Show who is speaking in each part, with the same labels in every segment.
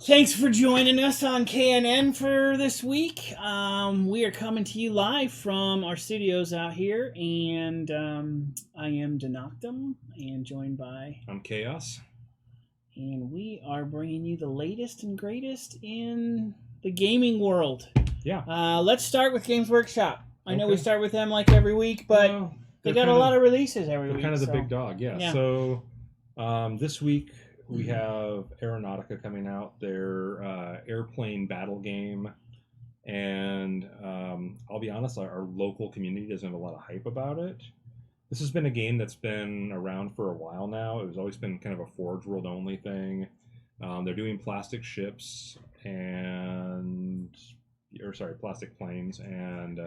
Speaker 1: Thanks for joining us on KNN for this week. We are coming to you live from our studios out here, and I am Denoctum, and joined by...
Speaker 2: I'm Chaos.
Speaker 1: And we are bringing you the latest and greatest in the gaming world.
Speaker 2: Yeah.
Speaker 1: Let's start with Games Workshop. I know we start with them like every week, but they got a lot of releases every week.
Speaker 2: They're kind of the big dog, yeah. So this week we have Aeronautica coming out, their airplane battle game. And I'll be honest, our local community doesn't have a lot of hype about it. This has been a game that's been around for a while now. It was always been kind of a Forge World only thing. They're doing plastic ships plastic planes, and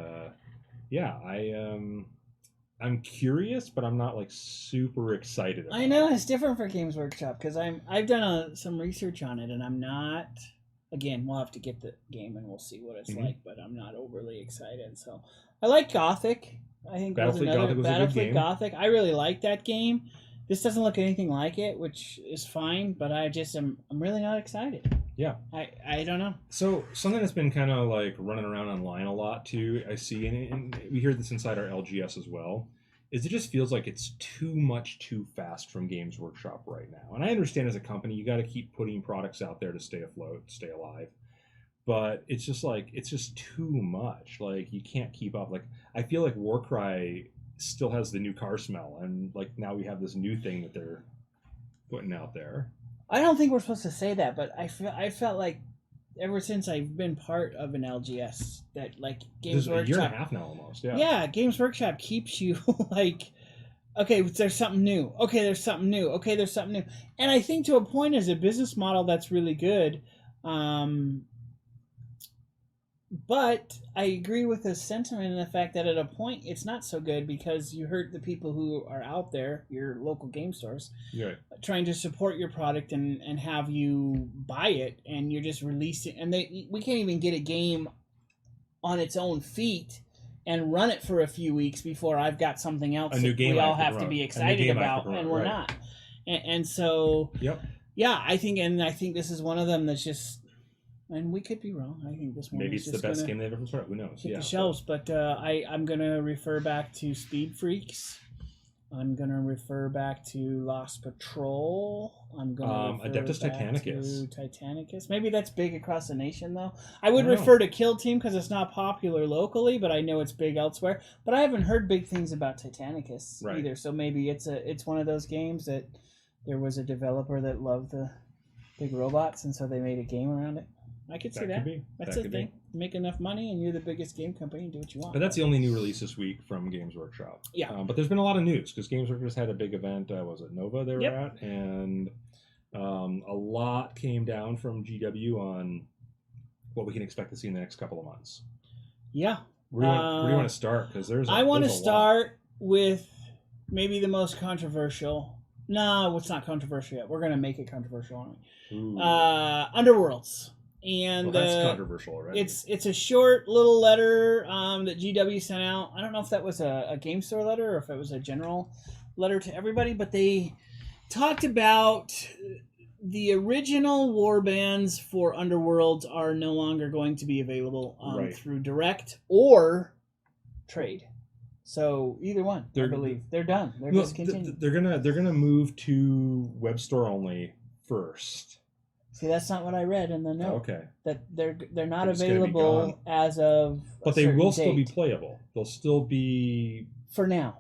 Speaker 2: I'm curious, but I'm not like super excited about
Speaker 1: I know it's different for Games Workshop because I've done some research on it, and I'm not. Again, we'll have to get the game and we'll see what it's like, but I'm not overly excited. So I like Gothic. I think Battlefleet Gothic. I really like that game. This doesn't look anything like it, which is fine, but I'm really not excited.
Speaker 2: Yeah.
Speaker 1: I don't know.
Speaker 2: So something that's been kind of like running around online a lot too, I see, and we hear this inside our LGS as well, is it just feels like it's too much too fast from Games Workshop right now. And I understand as a company, you got to keep putting products out there to stay afloat, stay alive. But it's just too much. Like, you can't keep up. Like, I feel like Warcry still has the new car smell, and like now we have this new thing that they're putting out there.
Speaker 1: I don't think we're supposed to say that, but I felt like ever since I've been part of an LGS that like Games Workshop,
Speaker 2: a year and a half now almost.
Speaker 1: Yeah, Games Workshop keeps you like, okay, there's something new. Okay, there's something new. Okay, there's something new. And I think to a point as a business model that's really good. But I agree with the sentiment and the fact that at a point it's not so good because you hurt the people who are out there, your local game stores, trying to support your product and have you buy it, and you're just releasing. And we can't even get a game on its own feet and run it for a few weeks before I've got something else that we all have to be excited about, and we're not. And so, yeah, I think this is one of them that's just. And we could be wrong. I think this one
Speaker 2: maybe it's the best game they've ever started. Who knows?
Speaker 1: Hit the shelves, but I'm gonna refer back to Speed Freaks. I'm gonna refer back to Lost Patrol. I'm gonna refer
Speaker 2: Adeptus Titanicus.
Speaker 1: To Titanicus. Maybe that's big across the nation, though. I would refer to Kill Team because it's not popular locally, but I know it's big elsewhere. But I haven't heard big things about Titanicus either. So maybe it's one of those games that there was a developer that loved the big robots, and so they made a game around it. I could see that. That's the thing. Make enough money, and you're the biggest game company. Do what you want.
Speaker 2: But that's the only new release this week from Games Workshop.
Speaker 1: Yeah.
Speaker 2: But there's been a lot of news because Games Workshop just had a big event. Was it Nova they were at? And a lot came down from GW on what we can expect to see in the next couple of months.
Speaker 1: Yeah.
Speaker 2: Where do you want to start? Because
Speaker 1: I want to start with maybe the most controversial. No, it's not controversial yet. We're going to make it controversial, aren't we? Underworlds. And
Speaker 2: that's controversial already.
Speaker 1: It's a short little letter that GW sent out. I don't know if that was a game store letter or if it was a general letter to everybody, but they talked about the original warbands for Underworlds are no longer going to be available through direct or trade. So either one, I believe they're done. They're discontinued.
Speaker 2: They're gonna move to web store only first.
Speaker 1: See, that's not what I read in the note.
Speaker 2: Okay.
Speaker 1: That they're not available as of.
Speaker 2: But they will still be playable. They'll still be
Speaker 1: for now.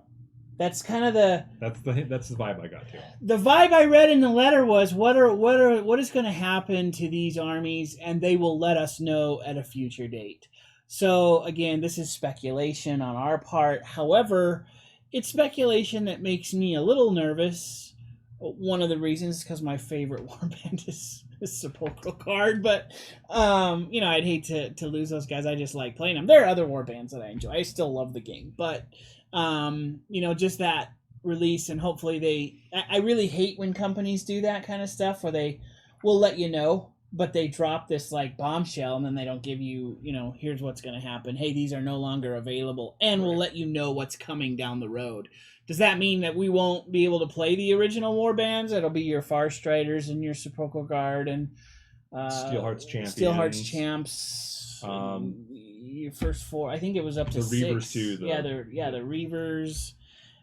Speaker 1: That's kind of the.
Speaker 2: That's the vibe I got too.
Speaker 1: The vibe I read in the letter was what is going to happen to these armies, and they will let us know at a future date. So again, this is speculation on our part. However, it's speculation that makes me a little nervous. One of the reasons is because my favorite warband is Sepulchral Guard, but I'd hate to lose those guys. I just like playing them. There are other warbands that I enjoy. I still love the game, but just that release, and hopefully I really hate when companies do that kind of stuff where they will let you know, but they drop this like bombshell and then they don't give you, here's what's going to happen. Hey, these are no longer available, and we'll let you know what's coming down the road. Does that mean that we won't be able to play the original warbands? It'll be your Far Striders and your Sepulchral Guard and
Speaker 2: Steelhearts
Speaker 1: Steel Hearts
Speaker 2: Champions.
Speaker 1: champs.
Speaker 2: Um,
Speaker 1: Your first 4. I think it was up to
Speaker 2: the
Speaker 1: 6.
Speaker 2: Reavers too.
Speaker 1: The Reavers.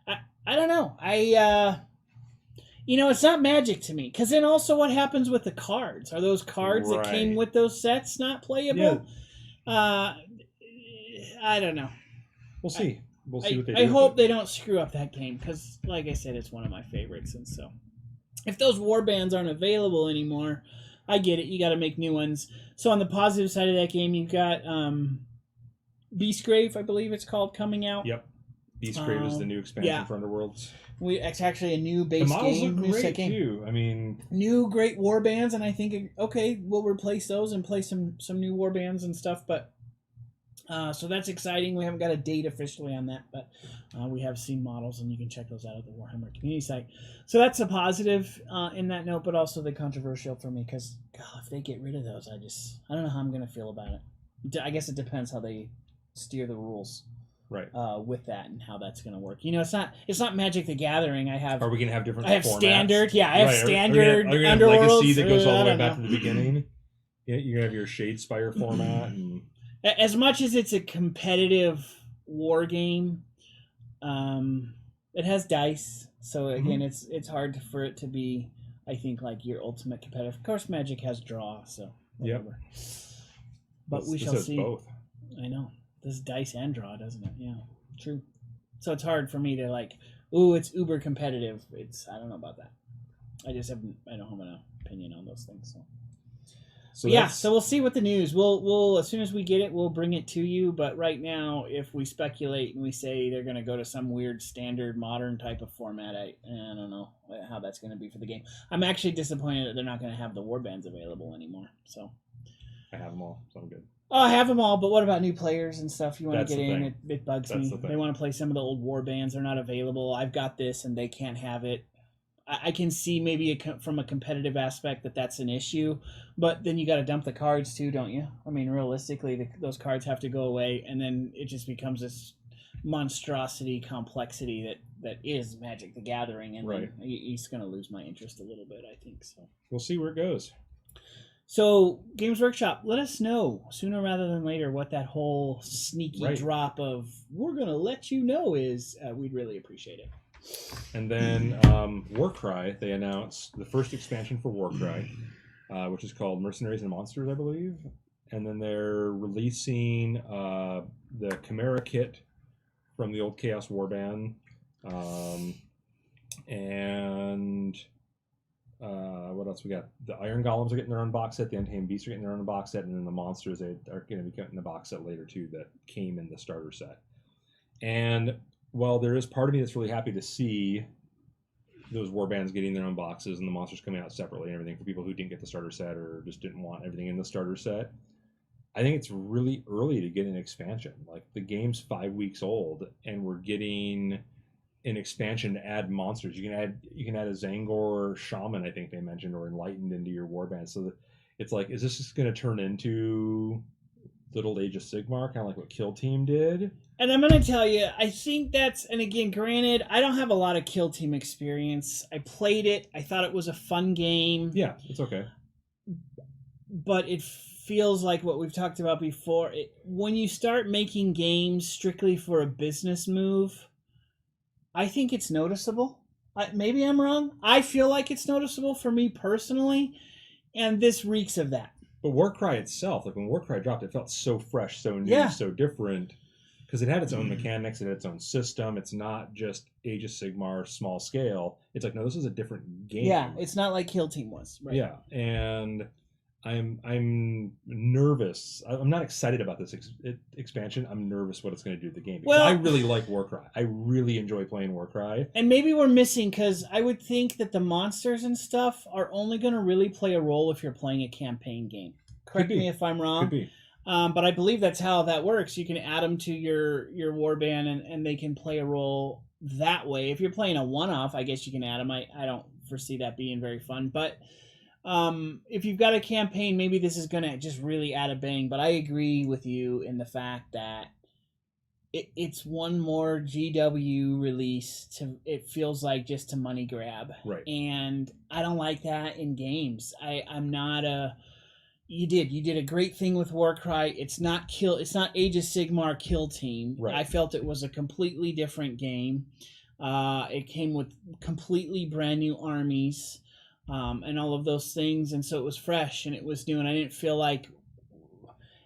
Speaker 1: I don't know. It's not Magic to me. Because then also what happens with the cards? Are those cards that came with those sets not playable? Yeah. I don't know.
Speaker 2: We'll see. We'll see what they do.
Speaker 1: I hope they don't screw up that game because, like I said, it's one of my favorites. And so, if those warbands aren't available anymore, I get it. You got to make new ones. So on the positive side of that game, you've got Beastgrave, I believe it's called, coming out.
Speaker 2: Yep. Beastgrave is the new expansion for Underworlds.
Speaker 1: It's actually a new base game.
Speaker 2: The models
Speaker 1: game,
Speaker 2: look
Speaker 1: new
Speaker 2: great
Speaker 1: set game.
Speaker 2: too. I mean,
Speaker 1: new great warbands, and I think we'll replace those and play some new warbands and stuff. But so that's exciting. We haven't got a date officially on that, but we have seen models, and you can check those out at the Warhammer community site. So that's a positive in that note, but also the controversial for me because if they get rid of those, I don't know how I'm going to feel about it. I guess it depends how they steer the rules.
Speaker 2: Right.
Speaker 1: With that and how that's going to work. It's not Magic the Gathering.
Speaker 2: Are we going to have different
Speaker 1: I have
Speaker 2: formats?
Speaker 1: Standard. Yeah, I have standard.
Speaker 2: Are you going to have Legacy that goes all the way back to the beginning? Yeah, you're going to have your Shadespire format. And...
Speaker 1: As much as it's a competitive war game, it has dice. So again, it's hard for it to be, I think, like your ultimate competitive. Of course, Magic has draw, so whatever. Yep. But we shall see.
Speaker 2: Both.
Speaker 1: I know. This dice and draw, doesn't it? Yeah, true. So it's hard for me to it's uber competitive. I don't know about that. I don't have an opinion on those things. So we'll see what the news. We'll as soon as we get it, we'll bring it to you. But right now, if we speculate and we say they're going to go to some weird standard modern type of format, I don't know how that's going to be for the game. I'm actually disappointed that they're not going to have the warbands available anymore. So
Speaker 2: I have them all, so I'm good.
Speaker 1: Oh, I have them all, but what about new players and stuff? You want to get in, it bugs me.
Speaker 2: The
Speaker 1: they want to play some of the old war bands. They're not available. I've got this, and they can't have it. I can see maybe from a competitive aspect that's an issue, but then you got to dump the cards too, don't you? I mean, realistically, those cards have to go away, and then it just becomes this monstrosity complexity that is Magic the Gathering, and then he's going to lose my interest a little bit, I think. So
Speaker 2: we'll see where it goes.
Speaker 1: So, Games Workshop, let us know sooner rather than later what that whole sneaky drop of "we're going to let you know" is. We'd really appreciate it.
Speaker 2: And then Warcry, they announced the first expansion for Warcry, which is called Mercenaries and Monsters, I believe. And then they're releasing the Chimera kit from the old Chaos Warband. And... what else we got? The Iron Golems are getting their own box set. The Untamed Beasts are getting their own box set, and then the monsters are going to be getting the box set later too that came in the starter set. And while there is part of me that's really happy to see those warbands getting their own boxes and the monsters coming out separately and everything for people who didn't get the starter set or just didn't want everything in the starter set, I think it's really early to get an expansion. Like the game's 5 weeks old, and we're getting an expansion to add monsters. You can add a Zangor Shaman, I think they mentioned, or Enlightened into your warband. So it's like, is this just going to turn into Little Age of Sigmar, kind of like what Kill Team did?
Speaker 1: And I'm going to tell you, I think and again, granted, I don't have a lot of Kill Team experience. I played it. I thought it was a fun game.
Speaker 2: Yeah, it's okay.
Speaker 1: But it feels like what we've talked about before. When you start making games strictly for a business move, I think it's noticeable. Maybe I'm wrong. I feel like it's noticeable for me personally, and this reeks of that.
Speaker 2: But Warcry itself, like when Warcry dropped, it felt so fresh, so new, so different, because it had its own mechanics, it had its own system. It's not just Age of Sigmar small scale. It's like, no, this is a different game.
Speaker 1: Yeah, it's not like Kill Team was. Right?
Speaker 2: Yeah, and I'm nervous. I'm not excited about this expansion. I'm nervous what it's going to do to the game. Because I really like Warcry. I really enjoy playing Warcry.
Speaker 1: And maybe we're missing, because I would think that the monsters and stuff are only going to really play a role if you're playing a campaign game. Correct me if I'm wrong.
Speaker 2: Could be.
Speaker 1: But I believe that's how that works. You can add them to your warband, and they can play a role that way. If you're playing a one-off, I guess you can add them. I don't foresee that being very fun. But if you've got a campaign, maybe this is going to just really add a bang. But I agree with you in the fact that it's one more GW release. It feels like just a money grab.
Speaker 2: Right.
Speaker 1: And I don't like that in games. I'm not a You did a great thing with Warcry. It's not Age of Sigmar Kill Team.
Speaker 2: Right.
Speaker 1: I felt it was a completely different game. It came with completely brand new armies, and all of those things, and so it was fresh and it was new, and I didn't feel like.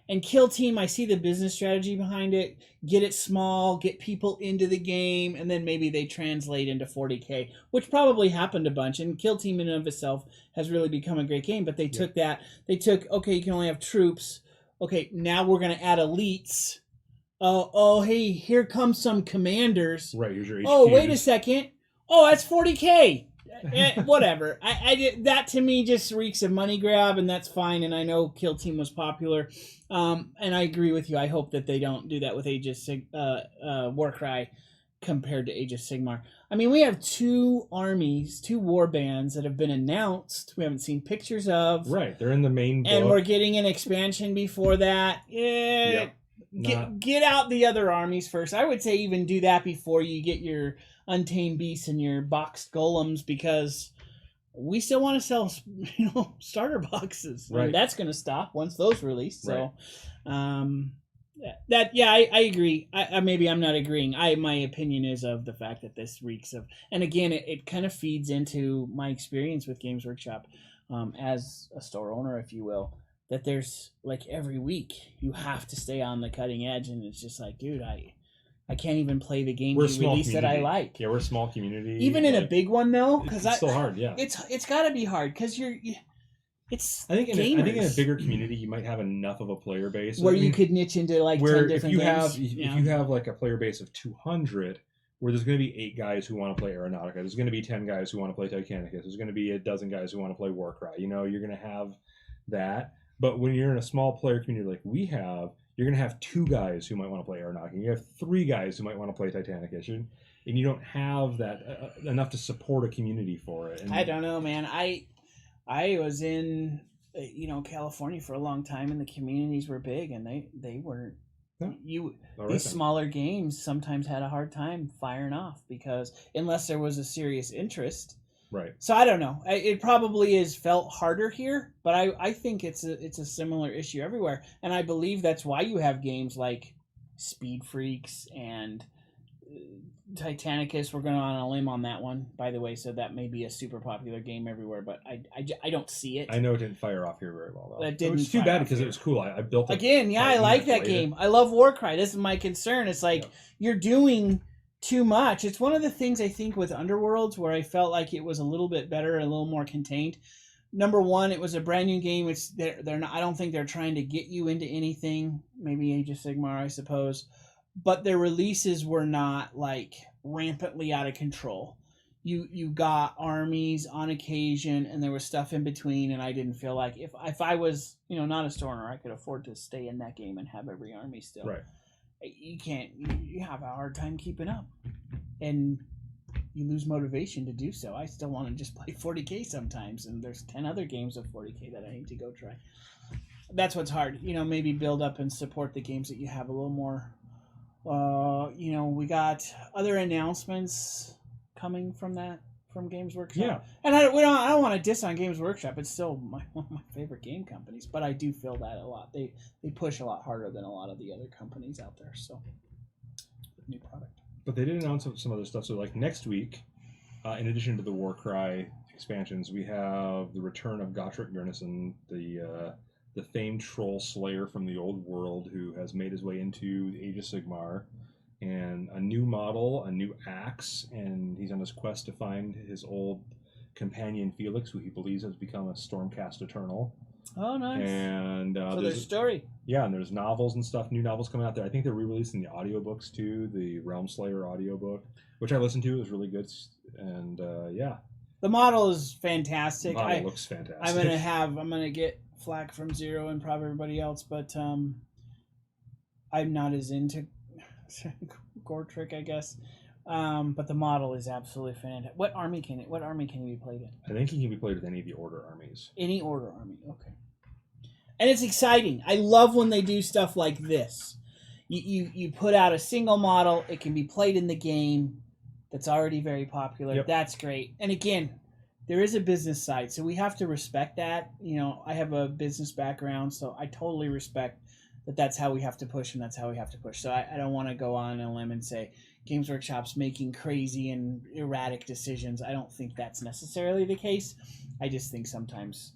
Speaker 1: And Kill Team, I see the business strategy behind it. Get it small, get people into the game, and then maybe they translate into 40K, which probably happened a bunch. And Kill Team in and of itself has really become a great game. But they took that. They took, okay, you can only have troops. Okay, now we're going to add elites. Oh, hey, here comes some commanders.
Speaker 2: Right, here's your HQs.
Speaker 1: Oh, wait a second. Oh, that's 40K. Whatever. That to me just reeks of money grab, and that's fine. And I know Kill Team was popular, and I agree with you. I hope that they don't do that with Age of Warcry compared to Age of Sigmar. I mean, we have 2 armies, 2 war bands that have been announced. We haven't seen pictures of.
Speaker 2: Right, they're in the main book.
Speaker 1: And we're getting an expansion before that. Get out the other armies first. I would say even do that before you get your Untamed Beasts and your boxed golems, because we still want to sell, starter boxes.
Speaker 2: Right.
Speaker 1: And that's going to stop once those release. So,
Speaker 2: Right.
Speaker 1: I agree. Maybe I'm not agreeing. My opinion is of the fact that this reeks of, and again, it kind of feeds into my experience with Games Workshop, as a store owner, if you will, that there's like every week you have to stay on the cutting edge, and it's just like, dude, I can't even play the games you release that I like.
Speaker 2: Yeah, we're a small community.
Speaker 1: Even in a big one, though, because
Speaker 2: it's still hard. Yeah,
Speaker 1: it's got to be hard because it's.
Speaker 2: I think in a bigger community, you might have enough of a player base
Speaker 1: where you could niche into like 10 different games.
Speaker 2: If you have like a player base of 200, where there's going to be 8 guys who want to play Aeronautica, there's going to be 10 guys who want to play Titanicus, there's going to be a dozen guys who want to play Warcry. You're going to have that. But when you're in a small player community like we have, you're going to have 2 guys who might want to play Aeronautica. You have 3 guys who might want to play Titanicus. And you don't have that enough to support a community for it. And
Speaker 1: I don't know, man. I was in California for a long time, and the communities were big, and they weren't. These smaller games sometimes had a hard time firing off, because unless there was a serious interest.
Speaker 2: Right.
Speaker 1: So I don't know. It probably is felt harder here, but I think it's a similar issue everywhere, and I believe that's why you have games like Speed Freaks and Titanicus. We're going on a limb on that one, by the way, so that may be a super popular game everywhere, but I don't see it.
Speaker 2: I know it didn't fire off here very well, though.
Speaker 1: It didn't.
Speaker 2: It's too bad because it was cool. I built it
Speaker 1: again. Yeah, I like that game. I love Warcry. This is my concern. It's like you're doing too much. It's one of the things I think with Underworlds where I felt like it was a little bit better, a little more contained. Number one, it was a brand new game. They're not. I don't think they're trying to get you into anything. Maybe Age of Sigmar, I suppose, but their releases were not like rampantly out of control. You got armies on occasion, and there was stuff in between. And I didn't feel like if I was not a store owner, I could afford to stay in that game and have every army still.
Speaker 2: Right.
Speaker 1: You can't. You have a hard time keeping up, and you lose motivation to do so. I still want to just play 40K sometimes, and there's 10 other games of 40K that I need to go try. That's what's hard. Maybe build up and support the games that you have a little more. We got other announcements coming from Games Workshop.
Speaker 2: Yeah.
Speaker 1: And I don't want to diss on Games Workshop. It's still one of my favorite game companies, but I do feel that a lot. They push a lot harder than a lot of the other companies out there. So, new product.
Speaker 2: But they did announce some other stuff. So, like next week, in addition to the Warcry expansions, we have the return of Gotrek Gurnison, the famed troll slayer from the old world who has made his way into the Age of Sigmar, and a new model, a new axe, and he's on his quest to find his old companion Felix, who he believes has become a Stormcast Eternal.
Speaker 1: Oh, nice.
Speaker 2: And
Speaker 1: so there's story.
Speaker 2: Yeah, and there's novels and stuff, new novels coming out there. I think they're re-releasing the audiobooks too, the Realm Slayer audiobook, which I listened to. It was really good. And yeah.
Speaker 1: The model is fantastic.
Speaker 2: The model looks fantastic.
Speaker 1: I'm gonna get flack from Zero and probably everybody else, but I'm not as into Gotrek, I guess. But the model is absolutely fantastic. What army can he be played in?
Speaker 2: I think he can be played with any of the Order armies.
Speaker 1: Any Order army, okay. And it's exciting. I love when they do stuff like this. You put out a single model, it can be played in the game that's already very popular.
Speaker 2: Yep.
Speaker 1: That's great. And again, there is a business side, so we have to respect that. You know, I have a business background, so I totally respect that that's how we have to push and that's how we have to push. So I don't want to go on a limb and say Games Workshop's making crazy and erratic decisions. I don't think that's necessarily the case. I just think sometimes,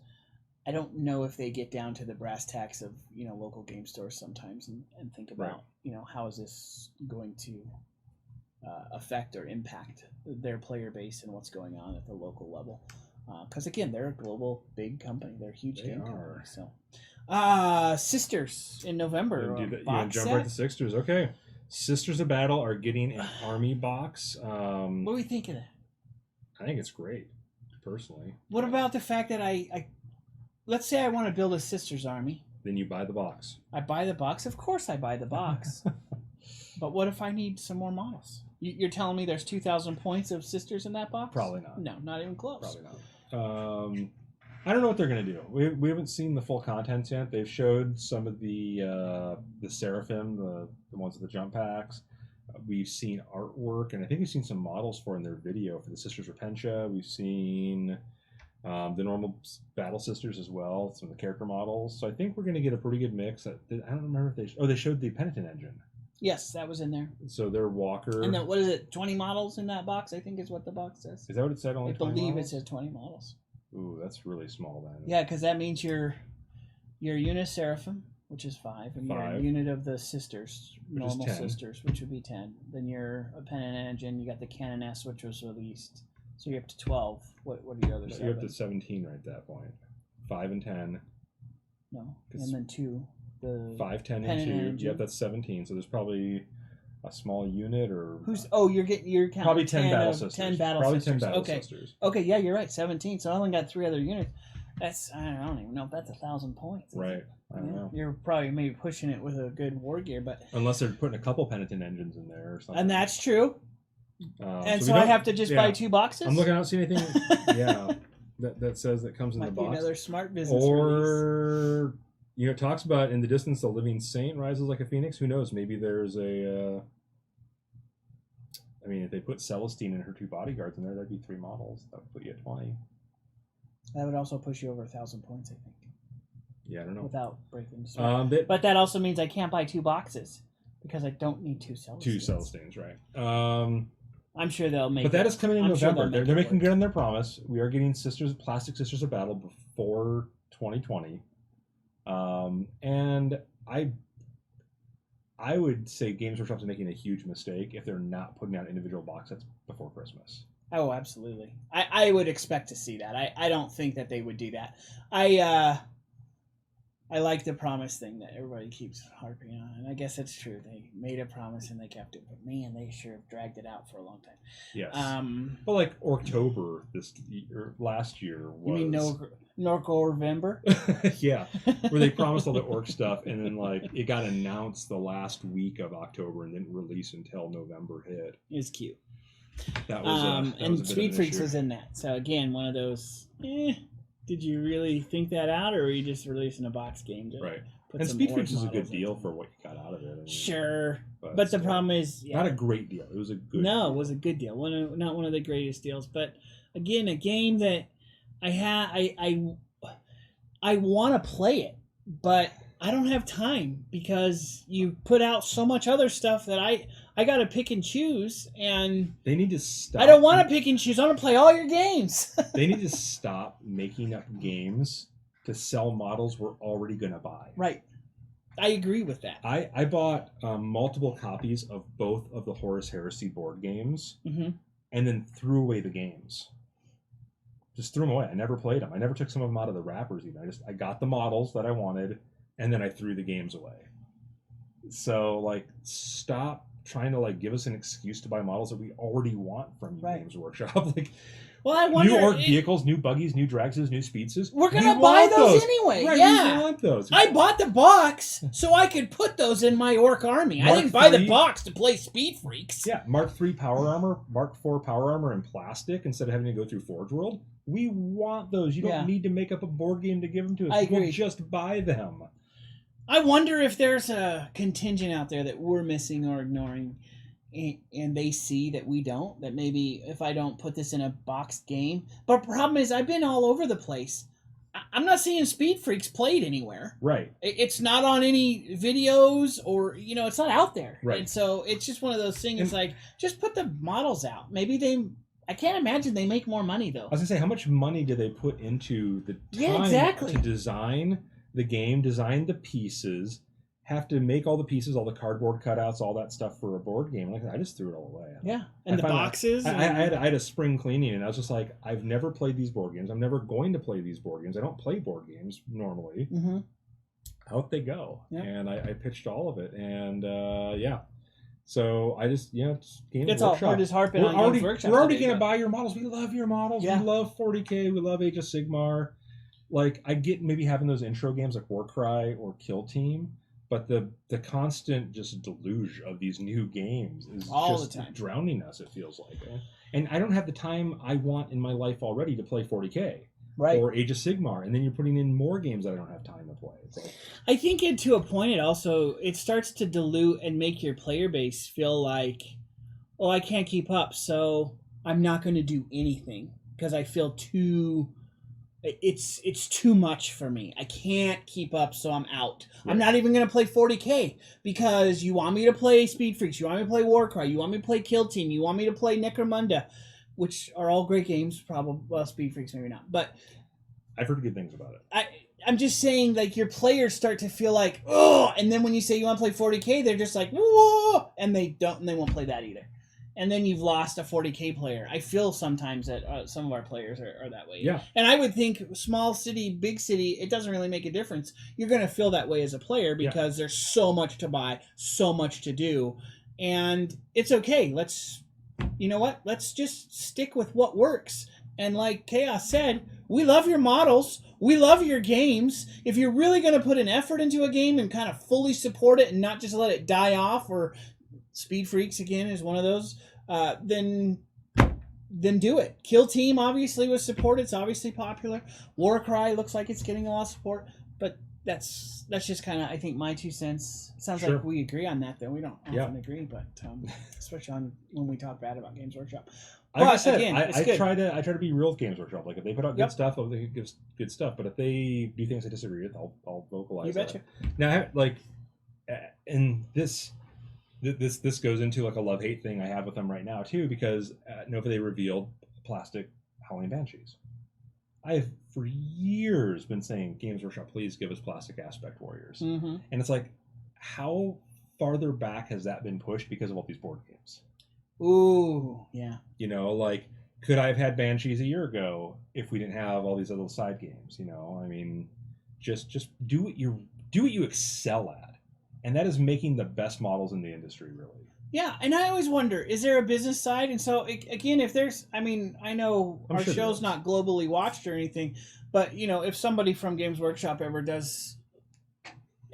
Speaker 1: I don't know if they get down to the brass tacks of, you know, local game stores sometimes and think about,
Speaker 2: Right.
Speaker 1: you know, how is this going to affect or impact their player base and what's going on at the local level. Because again, they're a global big company. They're a huge
Speaker 2: They
Speaker 1: game
Speaker 2: are.
Speaker 1: company. So, Sisters in November.
Speaker 2: You want to
Speaker 1: box
Speaker 2: jump
Speaker 1: set?
Speaker 2: right to Sisters? Okay. Sisters of Battle are getting an army box.
Speaker 1: What do we think of that?
Speaker 2: I think it's great, personally.
Speaker 1: What about the fact that I let's say I want to build a Sisters army.
Speaker 2: Then you buy the box.
Speaker 1: I buy the box. Of course I buy the box. But what if I need some more models? You're telling me there's 2,000 points of Sisters in that box?
Speaker 2: Probably not.
Speaker 1: No, not even close.
Speaker 2: Probably not. I don't know what they're going to do. We haven't seen the full contents yet. They've showed some of the Seraphim, the ones with the jump packs. We've seen artwork, and I think we've seen some models in their video for the Sisters Repentia. We've seen the normal Battle Sisters as well, some of the character models. So I think we're going to get a pretty good mix. I don't remember if they showed the Penitent engine.
Speaker 1: Yes, that was in there.
Speaker 2: So their Walker.
Speaker 1: And then what is it? 20 models in that box, I think is what the box says.
Speaker 2: Is that what it said? Only
Speaker 1: I
Speaker 2: 20
Speaker 1: believe
Speaker 2: models?
Speaker 1: it says 20 models.
Speaker 2: Ooh, that's really small then.
Speaker 1: Yeah, because that means your unit Seraphim, which is 5, and your
Speaker 2: 5.
Speaker 1: unit of the Sisters,
Speaker 2: Which is
Speaker 1: normal
Speaker 2: 10.
Speaker 1: Sisters, which would be 10. Then your Penitent engine, you got the KNN, which was released. So you're up to 12. What are your other
Speaker 2: You're
Speaker 1: 7?
Speaker 2: up to 17 right at that point. 5 and 10.
Speaker 1: No, and then 2. The
Speaker 2: 5, 10, and
Speaker 1: Penitent
Speaker 2: 2.
Speaker 1: engine.
Speaker 2: Yep, that's 17. So there's probably a small unit or
Speaker 1: you're counting
Speaker 2: probably 10 Battle
Speaker 1: of,
Speaker 2: Sisters.
Speaker 1: 10 Battle
Speaker 2: probably
Speaker 1: Sisters.
Speaker 2: 10 Battle
Speaker 1: Okay.
Speaker 2: Sisters.
Speaker 1: Okay, yeah, you're right. 17. So I only got 3 other units. That's I don't even know if that's 1,000 points.
Speaker 2: Right. I don't know.
Speaker 1: You're probably maybe pushing it with a good war gear, but
Speaker 2: Unless they're putting a couple Penitent engines in there or something.
Speaker 1: and that's true. And so
Speaker 2: we
Speaker 1: I
Speaker 2: don't-
Speaker 1: have to just buy 2 boxes.
Speaker 2: I'm looking. I don't see anything. Yeah, that says that comes in
Speaker 1: Might
Speaker 2: the
Speaker 1: be
Speaker 2: box.
Speaker 1: another smart business release.
Speaker 2: Or it talks about in the distance the living saint rises like a phoenix. Who knows? Maybe there's a. I mean, if they put Celestine and her 2 bodyguards in there, that'd be 3 models. That would put you at 20.
Speaker 1: That would also push you over 1,000 points, I think,
Speaker 2: Yeah, I don't know.
Speaker 1: without breaking the sword. But that also means I can't buy 2 boxes because I don't need 2 Celestines.
Speaker 2: 2 Celestines, right?
Speaker 1: I'm sure they'll make.
Speaker 2: But that is coming in
Speaker 1: I'm sure
Speaker 2: November.
Speaker 1: they'll
Speaker 2: They're
Speaker 1: make it
Speaker 2: making
Speaker 1: work.
Speaker 2: good on their promise. We are getting Plastic Sisters of Battle before 2020, and I would say Games Workshop is making a huge mistake if they're not putting out individual box sets before Christmas.
Speaker 1: Oh, absolutely. I would expect to see that. I don't think that they would do that. I like the promise thing that everybody keeps harping on, and I guess it's true. They made a promise and they kept it, but man, they sure have dragged it out for a long time.
Speaker 2: Yes.
Speaker 1: But
Speaker 2: like October last year was.
Speaker 1: You mean November?
Speaker 2: Yeah, where they promised all the orc stuff, and then like it got announced the last week of October and didn't release until November hit.
Speaker 1: It's cute.
Speaker 2: That was
Speaker 1: and
Speaker 2: was a bit
Speaker 1: Speed
Speaker 2: of an
Speaker 1: Freaks
Speaker 2: issue.
Speaker 1: was in that. So again, one of those. Did you really think that out, or were you just releasing a box game?
Speaker 2: Right.
Speaker 1: Put
Speaker 2: And
Speaker 1: some
Speaker 2: Speed
Speaker 1: orc
Speaker 2: Freaks is a good
Speaker 1: models
Speaker 2: deal
Speaker 1: into
Speaker 2: for
Speaker 1: it?
Speaker 2: what you got out of it. I mean,
Speaker 1: Sure, but the
Speaker 2: still,
Speaker 1: problem is,
Speaker 2: not a great deal. It was a good.
Speaker 1: No,
Speaker 2: deal.
Speaker 1: it was a good deal. Not one of the greatest deals, but again, a game that I want to play it, but I don't have time because you put out so much other stuff that I got to pick and choose, and
Speaker 2: They need to stop.
Speaker 1: I don't want to pick and choose. I want to play all your games.
Speaker 2: They need to stop making up games to sell models we're already going to buy.
Speaker 1: Right. I agree with that.
Speaker 2: I bought multiple copies of both of the Horus Heresy board games,
Speaker 1: Mm-hmm.
Speaker 2: and then threw away the games. Just threw them away. I never played them. I never took some of them out of the wrappers even. I got the models that I wanted, and then I threw the games away. So like, stop trying to like give us an excuse to buy models that we already want from you,
Speaker 1: Right.
Speaker 2: Games Workshop. Like,
Speaker 1: Well, I wonder.
Speaker 2: new orc vehicles, new buggies, new Draxes, new Speedsters.
Speaker 1: We're
Speaker 2: We
Speaker 1: gonna buy
Speaker 2: want
Speaker 1: those anyway.
Speaker 2: Right,
Speaker 1: Yeah.
Speaker 2: we want those.
Speaker 1: I bought the box so I could put those in my orc army. I
Speaker 2: Mark
Speaker 1: didn't buy the
Speaker 2: III
Speaker 1: box to play Speed Freaks.
Speaker 2: Yeah, Mark III power armor, Mark IV power armor in plastic instead of having to go through Forge World. We want those. You don't
Speaker 1: Yeah.
Speaker 2: need to make up a board game to give them to us.
Speaker 1: I agree.
Speaker 2: We'll just buy them.
Speaker 1: I wonder if there's a contingent out there that we're missing or ignoring. and they see that we don't, that maybe if I don't put this in a boxed game. But problem is, I've been all over the place. I'm not seeing Speed Freaks played anywhere.
Speaker 2: Right.
Speaker 1: It's not on any videos, or it's not out there.
Speaker 2: Right.
Speaker 1: And so it's just one of those things.
Speaker 2: And,
Speaker 1: like, just put the models out. Maybe they. I can't imagine they make more money though.
Speaker 2: I was gonna say, how much money do they put into the time
Speaker 1: exactly.
Speaker 2: to design the game, design the pieces, have to make all the pieces, all the cardboard cutouts, all that stuff for a board game? Like, I just threw it all away.
Speaker 1: Yeah, and the boxes.
Speaker 2: I had a spring cleaning, and I was just like, I've never played these board games. I'm never going to play these board games. I don't play board games normally.
Speaker 1: Mm-hmm.
Speaker 2: Out they go.
Speaker 1: Yep.
Speaker 2: And I pitched all of it, and yeah. So I just, it's Games
Speaker 1: It's
Speaker 2: Workshop.
Speaker 1: all, we're just harping on Games Workshop.
Speaker 2: We're already going to buy your models. We love your models.
Speaker 1: Yeah.
Speaker 2: We love 40K. We love Age of Sigmar. Like, I get maybe having those intro games like Warcry or Kill Team, but the constant just deluge of these new games is
Speaker 1: all
Speaker 2: just
Speaker 1: the time
Speaker 2: drowning us, it feels like. And I don't have the time I want in my life already to play 40K.
Speaker 1: Right.
Speaker 2: Or Age of Sigmar, and then you're putting in more games that I don't have time to play. It's like,
Speaker 1: I think to a point, it starts to dilute and make your player base feel like, oh, I can't keep up, so I'm not going to do anything because I feel it's too much for me. I can't keep up, so I'm out. Right. I'm not even going to play 40K because you want me to play Speed Freaks, you want me to play Warcry, you want me to play Kill Team, you want me to play Necromunda, which are all great games. Probably, well, Speed Freaks maybe not, but
Speaker 2: I've heard good things about it.
Speaker 1: I'm just saying, like, your players start to feel like, oh, and then when you say you want to play 40K, they're just like, whoa, and they won't play that either. And then you've lost a 40K player. I feel sometimes that some of our players are that way.
Speaker 2: Yeah.
Speaker 1: And I would think small city, big city, it doesn't really make a difference. You're going to feel that way as a player because there's so much to buy, so much to do, and it's okay. You know what? Let's just stick with what works. And like Chaos said, we love your models. We love your games. If you're really going to put an effort into a game and kind of fully support it and not just let it die off, or Speed Freaks again is one of those, then do it. Kill Team obviously was supported. It's obviously popular. Warcry looks like it's getting a lot of support, but that's just kind of, I think, my 2 cents. It sounds like we agree on that, though. We don't often agree, but especially when we talk bad about Games Workshop.
Speaker 2: Like I said, again, I try to be real with Games Workshop. Like, if they put out good stuff, they give good stuff. But if they do things I disagree with, I'll vocalize.
Speaker 1: You betcha.
Speaker 2: That. Now, like, and this goes into like a love-hate thing I have with them right now too, because Nova, they revealed plastic Howling Banshees. I have for years been saying, Games Workshop, please give us plastic Aspect Warriors.
Speaker 1: Mm-hmm.
Speaker 2: And it's like, how farther back has that been pushed because of all these board games?
Speaker 1: Ooh, yeah.
Speaker 2: Like, could I have had Banshees a year ago if we didn't have all these other side games? I mean, just do what you excel at, and that is making the best models in the industry, really. Yeah,
Speaker 1: and I always wonder, is there a business side? And so, again, if there's, I mean, I know our show's not globally watched or anything, but, if somebody from Games Workshop ever does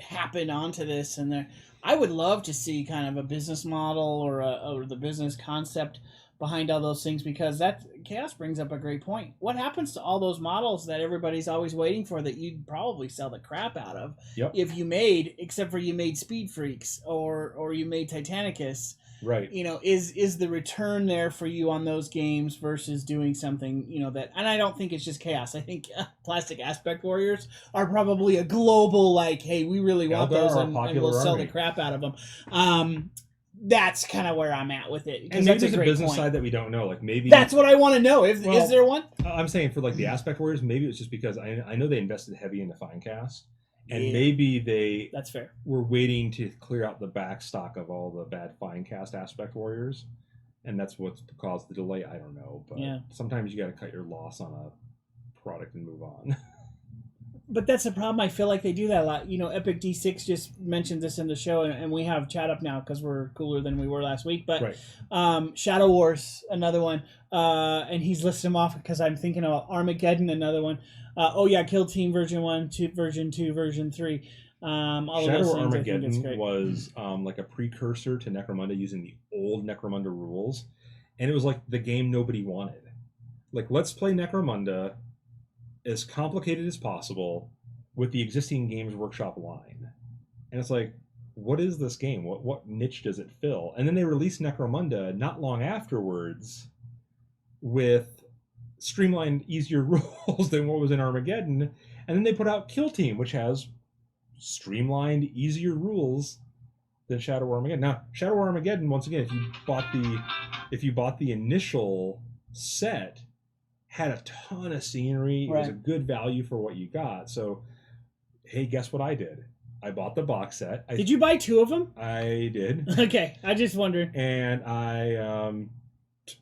Speaker 1: happen onto this, and I would love to see kind of a business model or the business concept behind all those things, because that Chaos brings up a great point. What happens to all those models that everybody's always waiting for that you'd probably sell the crap out of if you made, except for you made Speed Freaks or you made Titanicus?
Speaker 2: Right.
Speaker 1: Is the return there for you on those games versus doing something, that, and I don't think it's just Chaos. I think Plastic Aspect Warriors are probably a global, like, hey, we really want those and we'll sell the crap out of them. That's kind of where I'm at with it.
Speaker 2: And maybe there's a business side that we don't know. Like, maybe
Speaker 1: that's what I want to know. Is there one?
Speaker 2: I'm saying for like the Aspect Warriors, maybe it's just because I know they invested heavy into Finecast. And maybe
Speaker 1: that's fair.
Speaker 2: We're waiting to clear out the back stock of all the bad Finecast Aspect Warriors, and that's what's caused the delay. I don't know, but sometimes you got to cut your loss on a product and move on.
Speaker 1: But that's the problem. I feel like they do that a lot. Epic D6 just mentioned this in the show, and we have chat up now because we're cooler than we were last week. But Shadow Wars, another one, and he's listed them off because I'm thinking of Armageddon, another one. Kill Team version 1, version 2, version 3.
Speaker 2: Shadow War Armageddon was like a precursor to Necromunda, using the old Necromunda rules, and it was like the game nobody wanted. Like, let's play Necromunda as complicated as possible with the existing Games Workshop line. And it's like, what is this game? What niche does it fill? And then they released Necromunda not long afterwards with streamlined, easier rules than what was in Armageddon. And then they put out Kill Team, which has streamlined, easier rules than Shadow Armageddon. Now, Shadow Armageddon, once again, if you bought the initial set, had a ton of scenery. Right. It was a good value for what you got. So, hey, guess what I did? I bought the box set.
Speaker 1: Did you buy 2 of them?
Speaker 2: I did.
Speaker 1: Okay, I just wondered.
Speaker 2: And I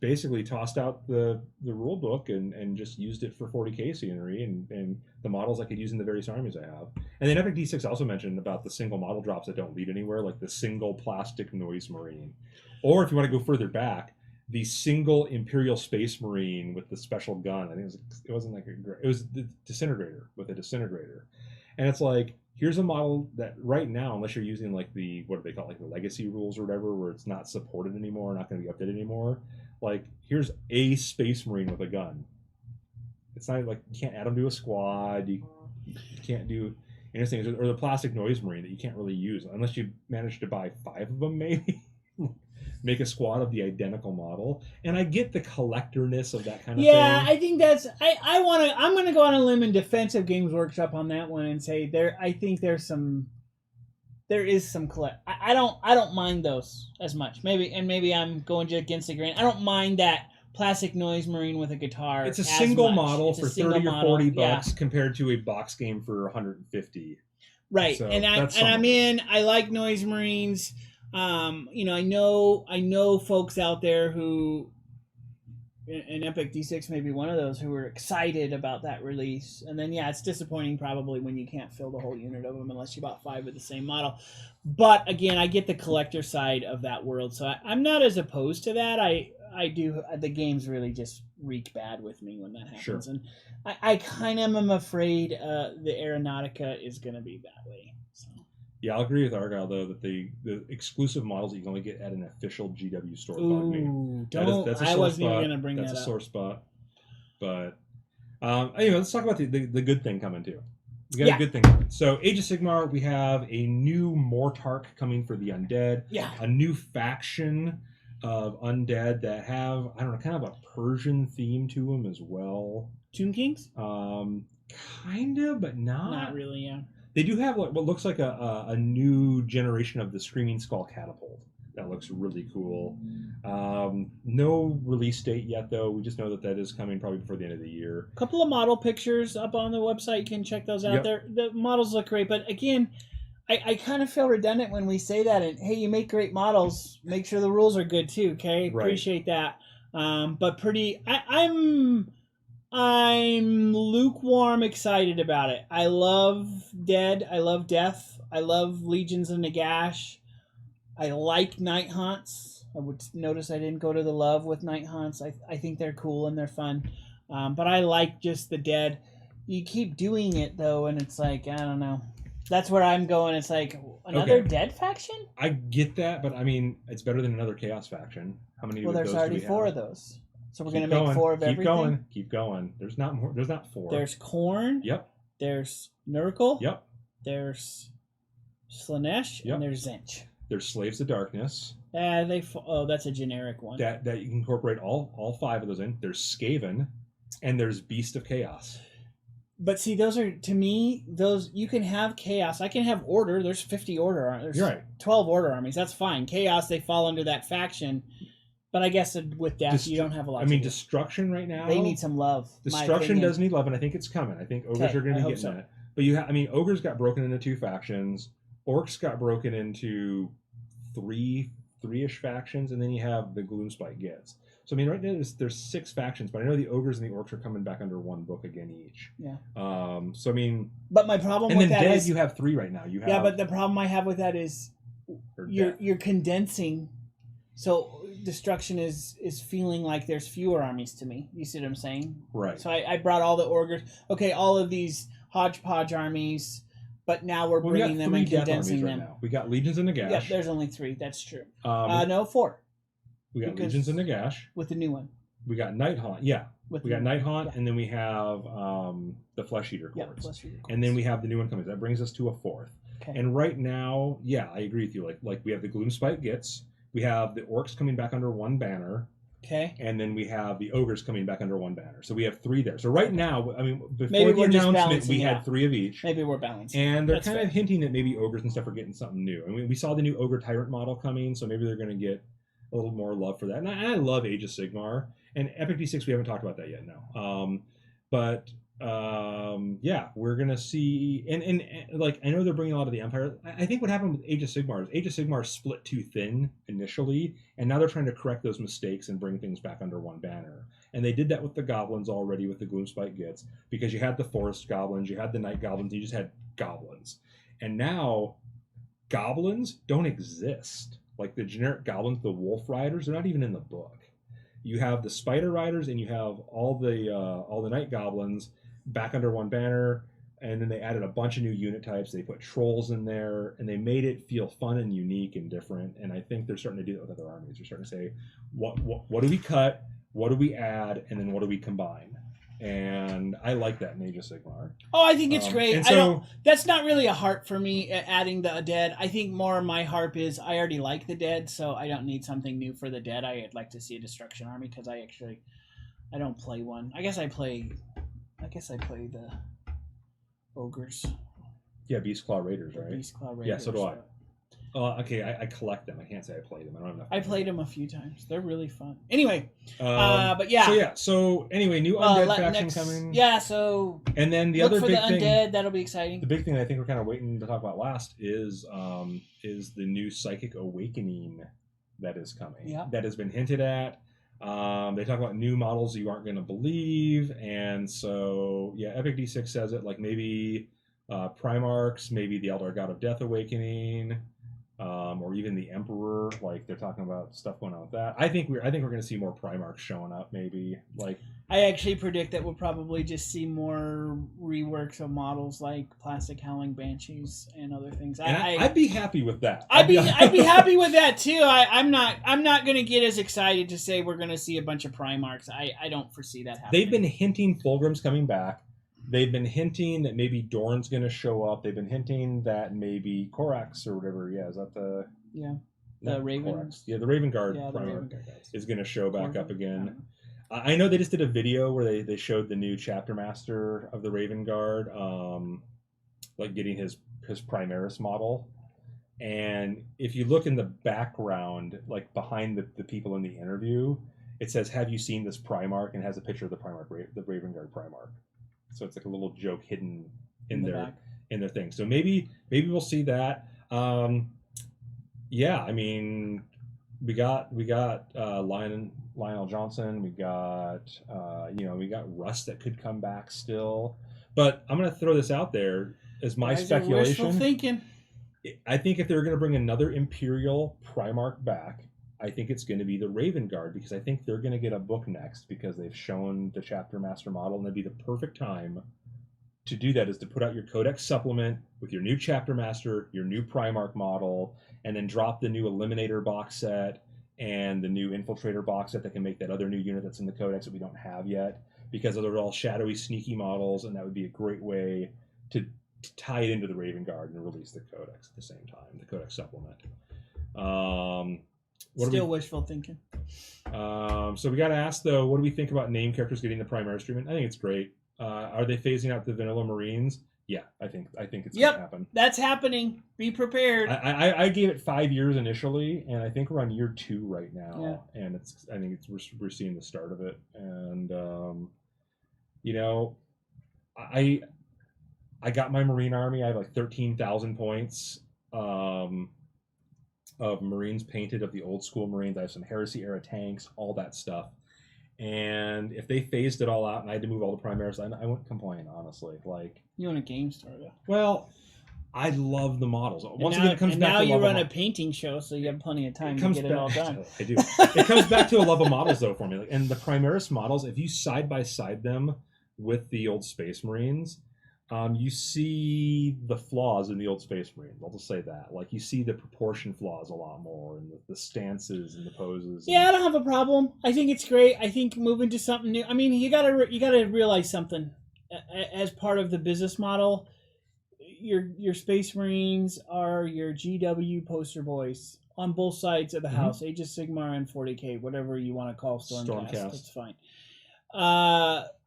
Speaker 2: basically tossed out the rule book and just used it for 40k scenery and the models I could use in the various armies I have. And then Epic D6 also mentioned about the single model drops that don't lead anywhere, like the single plastic noise marine. Or if you want to go further back, the single Imperial Space Marine with the special gun. I think it wasn't like it was the disintegrator with a disintegrator. And it's like, here's a model that right now, unless you're using like the, what do they call it, like the legacy rules or whatever, where it's not supported anymore, not going to be updated anymore. Like, here's a Space Marine with a gun. It's not like you can't add them to a squad. You can't do anything. Or the plastic noise marine that you can't really use unless you manage to buy 5 of them, maybe. Make a squad of the identical model. And I get the collectorness of that kind of thing.
Speaker 1: Yeah, I think that's I'm gonna go on a limb in defense of Games Workshop on that one and say I think there is some I don't mind those as much. Maybe I'm going against the grain. I don't mind that plastic noise marine with a guitar.
Speaker 2: It's a single model for 30 or 40 bucks compared to a box game for 150.
Speaker 1: Right. So I like noise marines. I know folks out there who, and Epic D6 may be one of those, who were excited about that release. And then, it's disappointing probably when you can't fill the whole unit of them unless you bought 5 of the same model. But again, I get the collector side of that world, so I'm not as opposed to that. I do. The games really just wreak bad with me when that happens.
Speaker 2: Sure.
Speaker 1: And I kind of am afraid the Aeronautica is going to be that way. So.
Speaker 2: Yeah, I'll agree with Argyle though that the exclusive models that you can only get at an official GW store bug me. That's a
Speaker 1: I wasn't
Speaker 2: spot.
Speaker 1: even going to bring
Speaker 2: that's
Speaker 1: that up.
Speaker 2: That's a sore spot. But anyway, let's talk about the good thing coming too. We got a good thing. So Age of Sigmar, we have a new Mortarch coming for the undead.
Speaker 1: Yeah.
Speaker 2: A new faction of undead that have, I don't know, kind of a Persian theme to them as well.
Speaker 1: Tomb Kings?
Speaker 2: Kind of, but not.
Speaker 1: Not really, yeah.
Speaker 2: They do have what looks like a new generation of the Screaming Skull Catapult. That looks really cool. No release date yet, though. We just know that is coming probably before the end of the year.
Speaker 1: A couple of model pictures up on the website. You can check those out. There. The models look great, but again, I kind of feel redundant when we say that. And hey, you make great models. Make sure the rules are good too. Okay, right. Appreciate that. But I'm lukewarm excited about it. I love Dead. I love Death. I love Legions of Nagash. I like Night Haunts. I would notice I didn't go to the Love with Night Haunts. I think they're cool and they're fun. But I like just the Dead. You keep doing it, though, and it's like, I don't know. That's where I'm going. It's like, another Dead faction?
Speaker 2: I get that, but I mean, it's better than another Chaos faction. How many of those do we have?
Speaker 1: Well, there's already 4 of those. So we're going to make 4 of everything?
Speaker 2: Keep going. There's not more. There's not 4.
Speaker 1: There's Khorne.
Speaker 2: Yep.
Speaker 1: There's Nurgle.
Speaker 2: Yep.
Speaker 1: There's Slaanesh. Yep. And there's Tzeentch.
Speaker 2: There's Slaves of Darkness.
Speaker 1: That's a generic one.
Speaker 2: That you can incorporate all 5 of those in. There's Skaven, and there's Beast of Chaos.
Speaker 1: But see, those are, to me, you can have Chaos. I can have Order. There's 50 Order armies.
Speaker 2: You're right.
Speaker 1: 12 Order armies. That's fine. Chaos, they fall under that faction. But I guess with Death, you don't have a lot.
Speaker 2: Destruction right now.
Speaker 1: They need some love.
Speaker 2: Destruction does need love, and I think it's coming. I think Ogres are going to be getting it. But Ogres got broken into 2 factions. Orcs got broken into 3-ish factions, and then you have the Gloomspite Gets. So right now there's 6 factions, but I know the Ogres and the Orcs are coming back under 1 book again each.
Speaker 1: Yeah.
Speaker 2: But
Speaker 1: my problem with that
Speaker 2: Dead,
Speaker 1: is
Speaker 2: you have 3 right now.
Speaker 1: But the problem I have with that is you're condensing. So Destruction is feeling like there's fewer armies to me. You see what I'm saying?
Speaker 2: Right.
Speaker 1: So I brought all the Ogres. Okay, all of these hodgepodge armies, but now we're bringing them and condensing them. Right now.
Speaker 2: We got Legions of Nagash.
Speaker 1: Yeah, there's only 3. That's true. No, 4.
Speaker 2: We got Legions of Nagash.
Speaker 1: With the new one.
Speaker 2: We got Night Haunt. Yeah. We got Night Haunt, and then we have the Flesh Eater Courts.
Speaker 1: Flesh Eater Courts.
Speaker 2: And then we have the new one coming. That brings us to a 4th.
Speaker 1: Okay.
Speaker 2: And right now, yeah, I agree with you. Like we have the Gloomspite Gits, we have the Orcs coming back under one banner,
Speaker 1: Okay.
Speaker 2: and then we have the Ogres coming back under one banner. So we have 3 there. So right now, I mean, before
Speaker 1: Maybe
Speaker 2: the
Speaker 1: we're just
Speaker 2: announcement,
Speaker 1: balancing
Speaker 2: we
Speaker 1: it
Speaker 2: had
Speaker 1: out.
Speaker 2: 3 of each.
Speaker 1: Maybe we're balancing.
Speaker 2: And they're
Speaker 1: That's
Speaker 2: kind
Speaker 1: fair.
Speaker 2: of hinting that maybe Ogres and stuff are getting something new. I mean, we saw the new Ogre Tyrant model coming, so maybe they're going to get a little more love for that. And I love Age of Sigmar. And Epic D6, we haven't talked about that yet, no. But yeah, we're gonna see, and like I know they're bringing a lot of the Empire. I think what happened with Age of Sigmar is Age of Sigmar split too thin initially, and now they're trying to correct those mistakes and bring things back under one banner. And they did that with the goblins already with the Gloomspite Gits, because you had the forest goblins, you had the night goblins, you just had goblins, and now goblins don't exist. Like the generic goblins, the wolf riders, they're not even in the book. You have the spider riders and you have all the night goblins back under one banner, and then they added a bunch of new unit types. They put trolls in there, and they made it feel fun and unique and different. And I think they're starting to do that with other armies. They're starting to say, what do we cut, what do we add, and then what do we combine? And I like that in Age of Sigmar.
Speaker 1: Oh, I think it's great.
Speaker 2: And so,
Speaker 1: that's not really a harp for me, adding the dead. I think more my harp is I already like the dead, so I don't need something new for the dead. I'd like to see a destruction army, because I don't play one. I guess I play the ogres.
Speaker 2: yeah, Beastclaw Raiders,
Speaker 1: The
Speaker 2: right?
Speaker 1: Beastclaw Raiders.
Speaker 2: Yeah, so do I. Okay, I collect them. I can't say I play them. I don't have enough.
Speaker 1: I played them a few times. They're really fun. Anyway, but yeah.
Speaker 2: So anyway, new undead faction
Speaker 1: next,
Speaker 2: coming.
Speaker 1: Yeah, so
Speaker 2: and then the
Speaker 1: look
Speaker 2: other
Speaker 1: for
Speaker 2: big
Speaker 1: the
Speaker 2: thing,
Speaker 1: undead. That'll be exciting.
Speaker 2: the big thing I think we're kind of waiting to talk about last is the new Psychic Awakening that is coming.
Speaker 1: Yeah.
Speaker 2: That has been hinted at. They talk about new models you aren't going to believe, and so yeah, Epic D6 says it, like maybe Primarchs, maybe the Elder God of Death Awakening. Or even the Emperor, like they're talking about stuff going on with that. I think we're going to see more Primarchs showing up. Maybe like
Speaker 1: I actually predict that we'll probably just see more reworks of models like Plastic Howling Banshees and other things.
Speaker 2: I'd be happy with that.
Speaker 1: I'd be happy with that too. I'm not going to get as excited to say we're going to see a bunch of Primarchs. I don't foresee that happening.
Speaker 2: They've been hinting Fulgrim's coming back. They've been hinting that maybe Dorn's going to show up. They've been hinting that maybe Korax or whatever. Yeah, is that the
Speaker 1: Raven?
Speaker 2: Korax. Yeah, the Raven Guard Primarch is going to show back up again. I know they just did a video where they showed the new chapter master of the Raven Guard, like getting his Primaris model. And if you look in the background, like behind the people in the interview, it says, "Have you seen this Primarch?" and it has a picture of the Primarch, the Raven Guard Primarch. So it's like a little joke hidden in their thing. So maybe we'll see that. Yeah, I mean, we got Lionel Johnson. We got we got Russ that could come back still. But I'm gonna throw this out there as my speculation.
Speaker 1: Wishful thinking.
Speaker 2: I think if they're gonna bring another Imperial Primarch back, I think it's going to be the Raven Guard, because I think they're going to get a book next, because they've shown the Chapter Master model, and that'd be the perfect time to do that, is to put out your Codex supplement with your new Chapter Master, your new Primarch model, and then drop the new Eliminator box set and the new Infiltrator box set that can make that other new unit that's in the Codex that we don't have yet, because they're all shadowy, sneaky models, and that would be a great way to tie it into the Raven Guard and release the Codex at the same time, the Codex supplement.
Speaker 1: Still wishful thinking.
Speaker 2: So we got to ask though, what do we think about name characters getting the Primaris treatment? I think it's great. Are they phasing out the vanilla Marines? Yeah, I think it's going to happen.
Speaker 1: That's happening. Be prepared.
Speaker 2: I gave it 5 years initially, and I think we're on year 2 right now, and we're seeing the start of it. And I got my Marine army. I have like 13,000 points. Of Marines painted, of the old school Marines. I have some Heresy era tanks, all that stuff. And if they phased it all out and I had to move all the Primaris, I wouldn't complain, honestly. Like,
Speaker 1: you own a game store, though.
Speaker 2: Well, I love the models.
Speaker 1: Once again, it comes back to love. Now you run a painting show, so you have plenty of time to get it all done.
Speaker 2: I do. It comes back to a love of models, though, for me. Like, and the Primaris models, if you side by side them with the old Space Marines, you see the flaws in the old Space Marines. I'll just say that. Like, you see the proportion flaws a lot more, and the stances and the poses.
Speaker 1: Yeah, I don't have a problem. I think it's great. I think moving to something new. I mean, you gotta realize something as part of the business model. your Space Marines are your GW poster boys on both sides of the house. Age of Sigmar and 40k, whatever you want to call Stormcast. That's fine.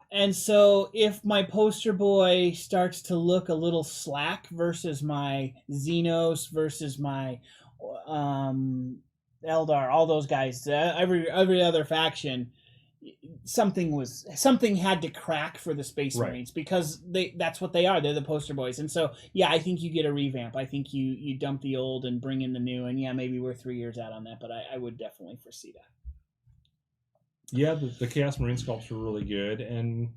Speaker 1: And so if my poster boy starts to look a little slack versus my Xenos versus my Eldar, all those guys, every other faction, something had to crack for the Space Marines because that's what they are. They're the poster boys. And so yeah, I think you get a revamp. I think you dump the old and bring in the new, and yeah, maybe we're 3 years out on that, but I would definitely foresee that.
Speaker 2: Yeah, the Chaos Marine sculpts were really good, and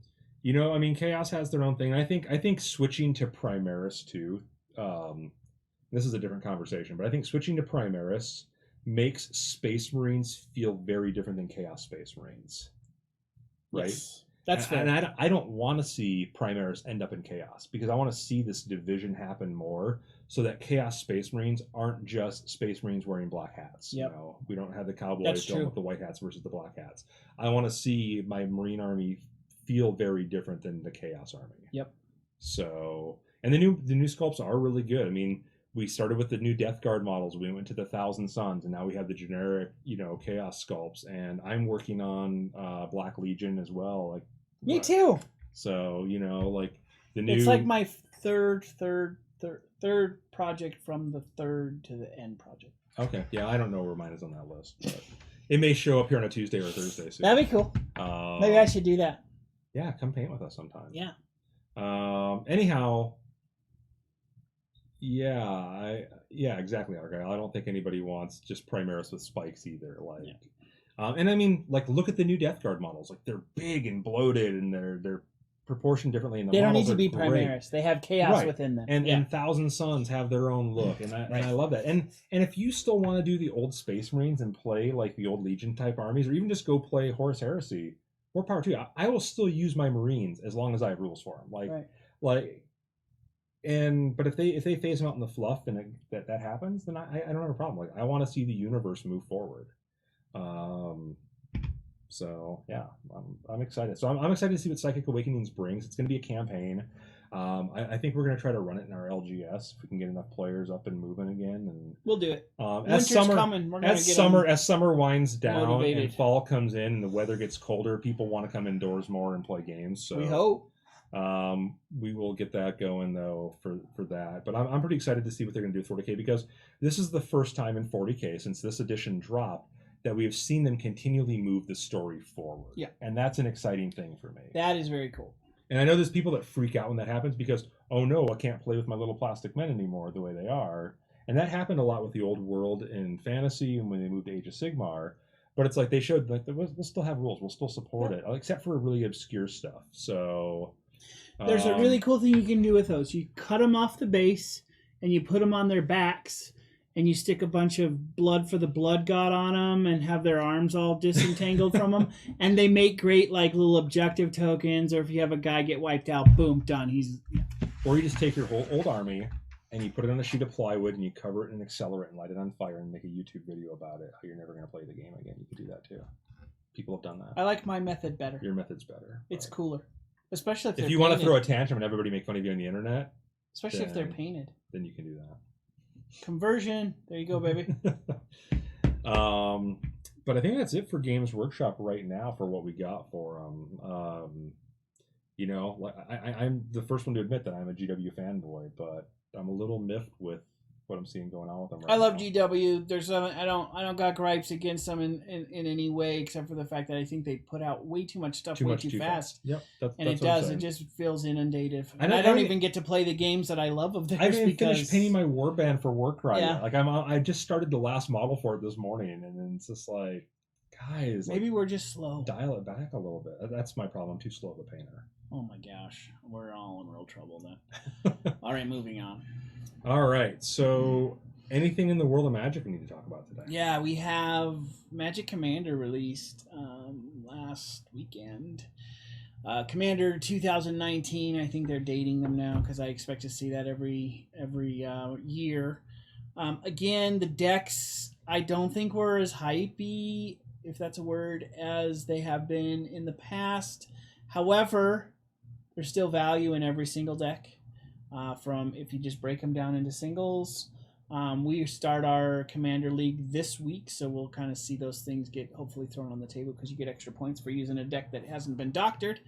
Speaker 2: you know, I mean, Chaos has their own thing. I think switching to Primaris too. This is a different conversation, but I think switching to Primaris makes Space Marines feel very different than Chaos Space Marines. Right?
Speaker 1: Yes, that's fair.
Speaker 2: And I don't want to see Primaris end up in Chaos because I want to see this division happen more so that Chaos Space Marines aren't just Space Marines wearing black hats.
Speaker 1: Yep.
Speaker 2: You know, we don't have the cowboys going with the white hats versus the black hats. I want to see my Marine army feel very different than the Chaos army.
Speaker 1: Yep.
Speaker 2: So, and the new sculpts are really good. I mean, we started with the new Death Guard models. We went to the Thousand Suns, and now we have the generic, you know, Chaos sculpts. And I'm working on Black Legion as well. Like
Speaker 1: me too.
Speaker 2: So you know, like the new.
Speaker 1: It's like my third project from the third to the end project.
Speaker 2: Okay, yeah, I don't know where mine is on that list, but it may show up here on a Tuesday or a Thursday. So
Speaker 1: that'd be cool. Maybe I should do that.
Speaker 2: Yeah, come paint with us sometime.
Speaker 1: Yeah.
Speaker 2: Anyhow. Yeah, exactly, Argyle. I don't think anybody wants just Primaris with spikes either. Like, and I mean, like, look at the new Death Guard models. Like, they're big and bloated, and they're proportioned differently. And
Speaker 1: they don't need to be Primaris. They have chaos within them.
Speaker 2: And Thousand Suns have their own look, and I love that. And if you still want to do the old Space Marines and play like the old Legion type armies, or even just go play Horus Heresy, more power to you. I will still use my Marines as long as I have rules for them. But if they phase them out in the fluff and that happens, then I don't have a problem. Like, I want to see the universe move forward. So yeah, I'm excited. So I'm excited to see what Psychic Awakenings brings. It's going to be a campaign. I think we're going to try to run it in our LGS if we can get enough players up and moving again. And
Speaker 1: we'll do it.
Speaker 2: As summer winds down motivated. And fall comes in and the weather gets colder, people want to come indoors more and play games. So
Speaker 1: we hope.
Speaker 2: We will get that going though for that, but I'm pretty excited to see what they're going to do with 40k because this is the first time in 40k since this edition dropped that we have seen them continually move the story forward.
Speaker 1: Yeah,
Speaker 2: and that's an exciting thing for me.
Speaker 1: That is very cool.
Speaker 2: And I know there's people that freak out when that happens because, oh no, I can't play with my little plastic men anymore the way they are, and that happened a lot with the old world in fantasy and when they moved to Age of Sigmar. But it's like they showed like we'll still have rules, we'll still support it, except for really obscure stuff. So.
Speaker 1: There's a really cool thing you can do with those. You cut them off the base, and you put them on their backs, and you stick a bunch of blood for the blood god on them, and have their arms all disentangled from them, and they make great like little objective tokens. Or if you have a guy get wiped out, boom, done.
Speaker 2: Or you just take your whole old army, and you put it on a sheet of plywood, and you cover it in an accelerant and light it on fire, and make a YouTube video about it. How you're never going to play the game again. You could do that too. People have done that.
Speaker 1: I like my method better.
Speaker 2: Your method's better.
Speaker 1: It's cooler. Especially
Speaker 2: if you want to throw a tantrum and everybody make fun of you on the internet.
Speaker 1: Especially if they're painted.
Speaker 2: Then you can do that.
Speaker 1: Conversion. There you go, baby.
Speaker 2: But I think that's it for Games Workshop right now for what we got for them. You know, I'm the first one to admit that I'm a GW fanboy, but I'm a little miffed with what I'm seeing going on with them right now.
Speaker 1: I love GW. There's I don't got gripes against them in any way except for the fact that I think they put out way too much stuff too fast.
Speaker 2: Yep,
Speaker 1: it just feels inundative. And I don't even get to play the games that I love of theirs.
Speaker 2: I didn't finish painting my warband for Warcry.
Speaker 1: Yeah.
Speaker 2: Like I just started the last model for it this morning, and then it's just like, guys,
Speaker 1: maybe we're just slow.
Speaker 2: Dial it back a little bit. That's my problem. I'm too slow of a painter.
Speaker 1: Oh my gosh, we're all in real trouble then. All right, moving on.
Speaker 2: All right, so anything in the world of Magic we need to talk about today?
Speaker 1: Yeah, we have Magic Commander released last weekend. Commander 2019, I think they're dating them now because I expect to see that every year. Again, the decks I don't think were as hypey, if that's a word, as they have been in the past. However, there's still value in every single deck. from if you just break them down into singles. We start our Commander League this week, so we'll kind of see those things get hopefully thrown on the table because you get extra points for using a deck that hasn't been doctored,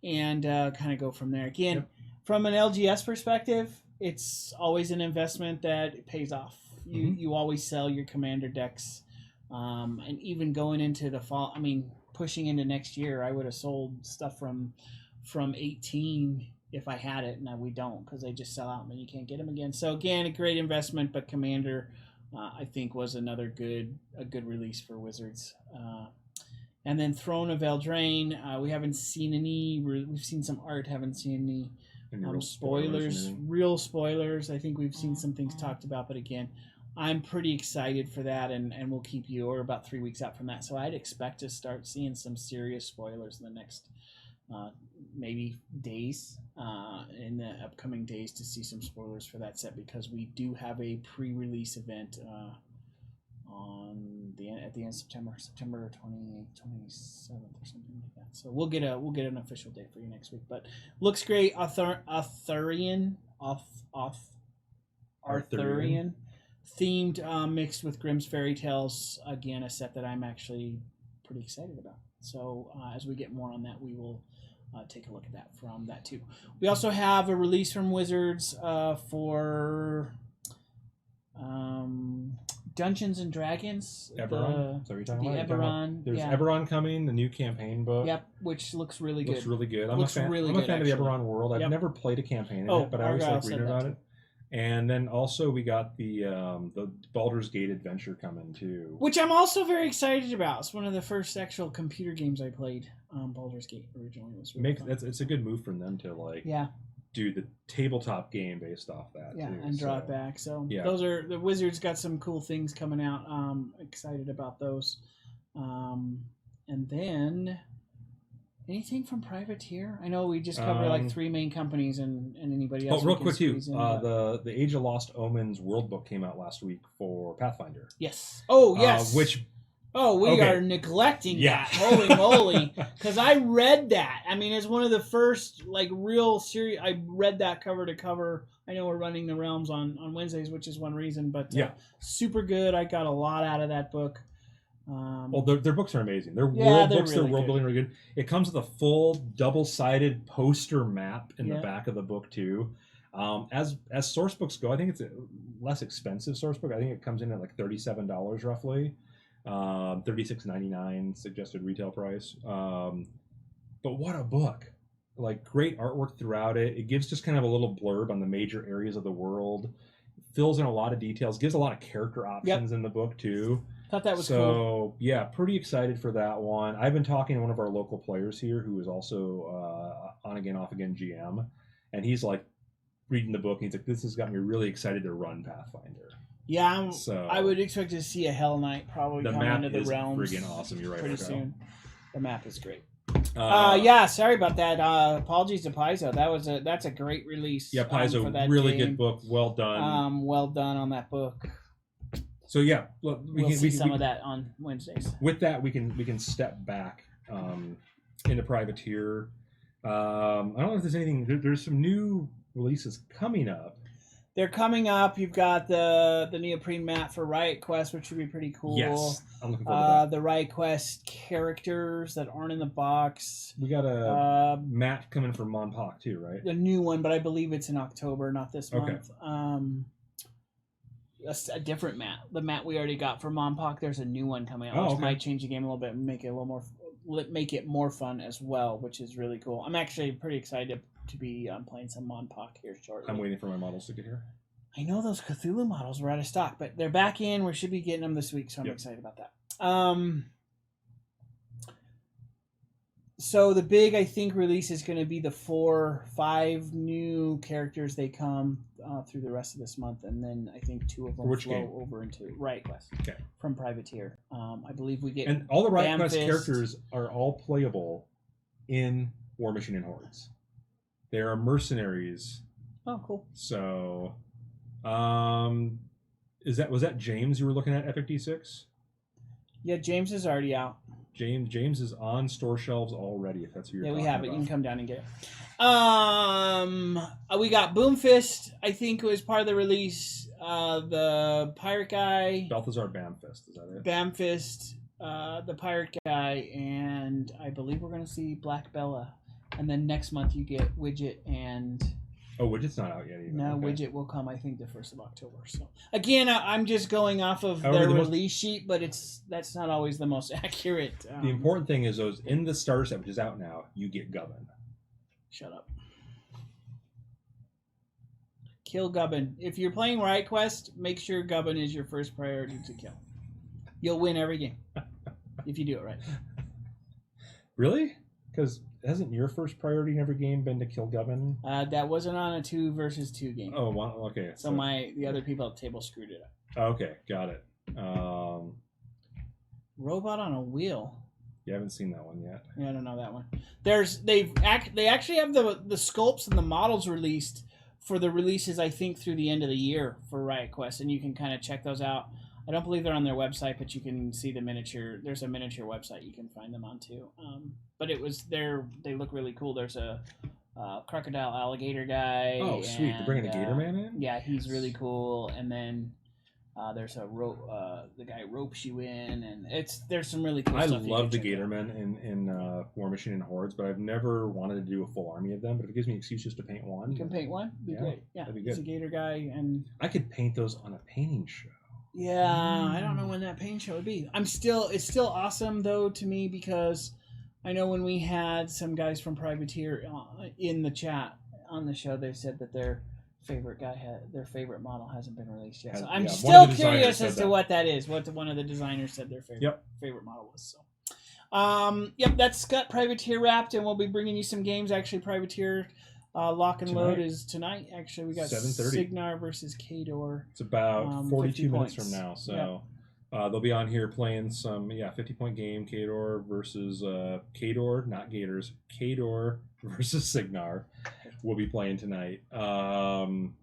Speaker 1: and kind of go from there. Again, from an LGS perspective, it's always an investment that pays off. You always sell your Commander decks, and even going into the fall. I mean, pushing into next year, I would have sold stuff from 18 if I had it, and we don't because they just sell out and then you can't get them again. So again, a great investment, but Commander, I think, was another good release for Wizards. And then Throne of Eldraine, we haven't seen any. We've seen some art, haven't seen any real spoilers. I think we've seen some things talked about, but again, I'm pretty excited for that, and we'll keep you. We're about 3 weeks out from that, so I'd expect to start seeing some serious spoilers in the next maybe days, in the upcoming days, to see some spoilers for that set, because we do have a pre-release event at the end of September 28th, 27th, or something like that. So we'll get an official date for you next week. But looks great. Arthurian themed, mixed with Grimm's fairy tales. Again, a set that I'm actually pretty excited about. So as we get more on that, we will take a look at that from that too. We also have a release from Wizards for Dungeons and Dragons.
Speaker 2: Eberron? Is that what you're talking about?
Speaker 1: Eberron.
Speaker 2: There's Eberron coming, the new campaign book.
Speaker 1: Yep, which looks really good.
Speaker 2: Looks really good. I'm
Speaker 1: I'm
Speaker 2: a fan of the Eberron world. I've never played a campaign in it, but I always like reading about it. And then also we got the Baldur's Gate adventure coming too,
Speaker 1: which I'm also very excited about. It's one of the first actual computer games I played. Baldur's Gate originally was really fun.
Speaker 2: It's a good move from them to do the tabletop game based off that too,
Speaker 1: and draw it back. So those are the Wizards got some cool things coming out. Excited about those. And then anything from Privateer? I know we just covered like 3 main companies and anybody else.
Speaker 2: Oh, real quick too. The Age of Lost Omens World Book came out last week for Pathfinder.
Speaker 1: Yes. Oh yes. We
Speaker 2: are
Speaker 1: neglecting that. Holy moly! Because I read that. I mean, it's one of the first real series. I read that cover to cover. I know we're running the Realms on Wednesdays, which is one reason. But super good. I got a lot out of that book.
Speaker 2: Their books are amazing. Their world books,
Speaker 1: really
Speaker 2: their world building are really good. It comes with a full double-sided poster map in the back of the book too. As source books go, I think it's a less expensive source book. I think it comes in at like $37 roughly. $36.99 suggested retail price. But what a book! Like, great artwork throughout it. It gives just kind of a little blurb on the major areas of the world. Fills in a lot of details. Gives a lot of character options in the book too.
Speaker 1: Thought that was cool.
Speaker 2: Yeah, pretty excited for that one. I've been talking to one of our local players here who is also on again, off again GM, and he's like reading the book and he's like, "This has got me really excited to run Pathfinder."
Speaker 1: Yeah, I would expect to see a Hell Knight probably come into the Realms.
Speaker 2: Friggin' awesome! You're right.
Speaker 1: Pretty soon. The map is great. Sorry about that. Apologies to Paizo. That's a great release.
Speaker 2: Yeah, Paizo, really good book. Well done.
Speaker 1: Well done on that book.
Speaker 2: So yeah, look,
Speaker 1: we'll see some of that on Wednesdays.
Speaker 2: With that, we can step back into Privateer. I don't know if there's anything. There's some new releases coming up.
Speaker 1: They're coming up. You've got the neoprene map for Riot Quest, which should be pretty cool.
Speaker 2: Yes, I'm looking forward to that.
Speaker 1: The Riot Quest characters that aren't in the box.
Speaker 2: We got a map coming from Monpok too, right?
Speaker 1: The new one, but I believe it's in October, not this month. A different map. The map we already got for Monpok. There's a new one coming out, which might change the game a little bit and make it a little more, make it more fun as well, which is really cool. I'm actually pretty excited to be playing some Monpok here shortly.
Speaker 2: I'm waiting for my models to get here.
Speaker 1: I know those Cthulhu models were out of stock, but they're back in. We should be getting them this week, so I'm excited about that. So the big, I think, release is going to be the 4-5 new characters. They come through the rest of this month, and then I think 2 of them flow over into Riot Quest from Privateer. I believe we get,
Speaker 2: and all the Riot Quest characters are all playable in War Machine and Hordes. They are mercenaries.
Speaker 1: Oh, cool.
Speaker 2: So, was that James you were looking at Epic D6?
Speaker 1: Yeah, James is already out.
Speaker 2: James is on store shelves already. If that's who you're
Speaker 1: Yeah, we
Speaker 2: talking
Speaker 1: have it.
Speaker 2: about.
Speaker 1: You can come down and get it. We got Boomfist. I think was part of the release. The Pirate Guy,
Speaker 2: Balthazar Bamfist, is that it?
Speaker 1: Bamfist, the Pirate Guy, and I believe we're gonna see Black Bella. And then next month you get Widget and.
Speaker 2: Oh, Widget's not out yet either.
Speaker 1: No,
Speaker 2: Okay.
Speaker 1: Widget will come, I think, the 1st of October. So again, I'm just going off of
Speaker 2: However,
Speaker 1: their
Speaker 2: the most-
Speaker 1: release sheet, but that's not always the most accurate.
Speaker 2: The important thing is those in the starter set, which is out now, you get Gubbin.
Speaker 1: Shut up. Kill Gubbin. If you're playing Riot Quest, make sure Gubbin is your first priority to kill. You'll win every game if you do it right.
Speaker 2: Really? Because hasn't your first priority in every game been to kill Gubbin?
Speaker 1: That wasn't on a 2 versus 2 game.
Speaker 2: Oh, okay.
Speaker 1: So the other people at the table screwed it up.
Speaker 2: Okay, got it.
Speaker 1: Robot on a wheel.
Speaker 2: You haven't seen that one yet.
Speaker 1: Yeah, I don't know that one. They actually have the sculpts and the models released for the releases, I think, through the end of the year for Riot Quest, and you can kind of check those out. I don't believe they're on their website, but you can see the miniature. There's a miniature website you can find them on too. But they look really cool. There's a crocodile alligator guy.
Speaker 2: Oh, sweet! They're bringing a Gator Man in.
Speaker 1: Yeah, he's really cool. And then there's a rope. The guy ropes you in, and there's some really cool
Speaker 2: I
Speaker 1: stuff.
Speaker 2: love the Gator Men in War Machine and Hordes, but I've never wanted to do a full army of them. But if it gives me excuses to paint one,
Speaker 1: You can paint one. Be great. Yeah,
Speaker 2: that'd be
Speaker 1: he's
Speaker 2: good.
Speaker 1: a Gator guy, and
Speaker 2: I could paint those on a painting show.
Speaker 1: yeah, I don't know when that paint show would be. It's still awesome though to me because I know when we had some guys from Privateer in the chat on the show, they said that their favorite model hasn't been released yet. So I'm
Speaker 2: one
Speaker 1: still
Speaker 2: of the designers
Speaker 1: curious
Speaker 2: said
Speaker 1: as to
Speaker 2: that.
Speaker 1: what that is. What one of the designers said their favorite model was. So, that's got Privateer wrapped, and we'll be bringing you some games. Actually, Privateer Lock and Load is tonight. Actually, we got
Speaker 2: 7:30.
Speaker 1: Signar versus Kador.
Speaker 2: It's about 42 minutes
Speaker 1: points.
Speaker 2: from now, so they'll be on here playing some 50-point game. Kador versus Kador, not Gators. Kador versus Signar. We'll be playing tonight, and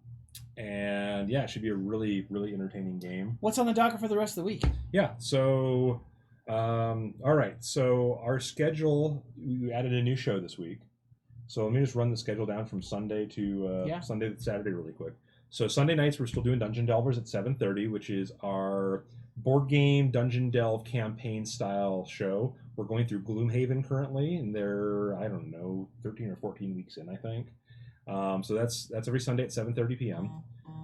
Speaker 2: it should be a really, really entertaining game.
Speaker 1: What's on the docket for the rest of the week?
Speaker 2: Yeah. So, all right. So our schedule, we added a new show this week. So let me just run the schedule down from Sunday to Sunday to Saturday really quick. So Sunday nights we're still doing Dungeon Delvers at 7:30, which is our board game Dungeon Delve campaign style show. We're going through Gloomhaven currently, and they're 13 or 14 weeks in, I think. So that's every Sunday at 7:30 p.m.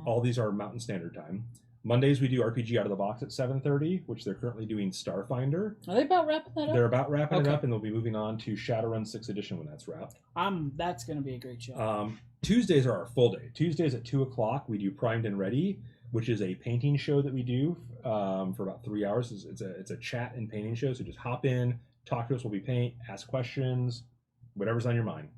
Speaker 2: All these are Mountain Standard Time. Mondays we do RPG Out of the Box at 7:30, which they're currently doing Starfinder.
Speaker 1: Are they about wrapping that up?
Speaker 2: They're about wrapping it
Speaker 1: Okay.
Speaker 2: up, and they'll be moving on to Shadowrun 6th Edition when that's wrapped.
Speaker 1: That's going to be a great show.
Speaker 2: Tuesdays are our full day. Tuesdays at 2 o'clock we do Primed and Ready, which is a painting show that we do for about 3 hours. It's a chat and painting show, so just hop in, talk to us while we paint, ask questions, whatever's on your mind.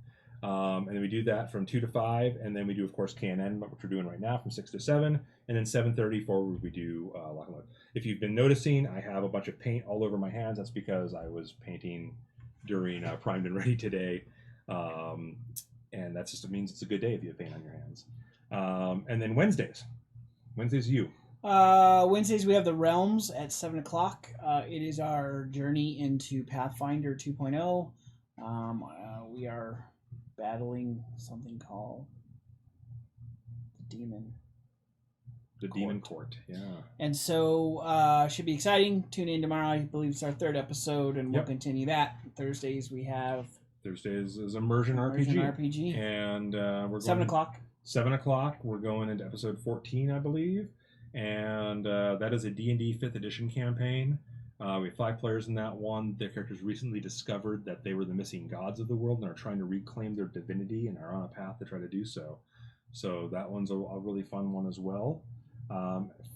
Speaker 2: And then we do that from 2 to 5, and then we do, of course, KNN, which we're doing right now, from 6 to 7, and then 7:30 forward we do Lock and Load. If you've been noticing, I have a bunch of paint all over my hands. That's because I was painting during Primed and Ready today, and that just means it's a good day if you have paint on your hands. And then Wednesdays you.
Speaker 1: Wednesdays we have the Realms at 7 o'clock. It is our journey into Pathfinder 2.0. We are battling something called the
Speaker 2: Demon Court, yeah.
Speaker 1: And so should be exciting. Tune in tomorrow. I believe it's our 3rd episode, and we'll continue that. Thursdays we have
Speaker 2: Thursdays is Immersion RPG. And we're going
Speaker 1: 7 o'clock.
Speaker 2: 7 o'clock. We're going into episode 14, I believe, and that is a D&D 5th edition campaign. We have 5 players in that one. Their characters recently discovered that they were the missing gods of the world and are trying to reclaim their divinity and are on a path to try to do so. So that one's a really fun one as well.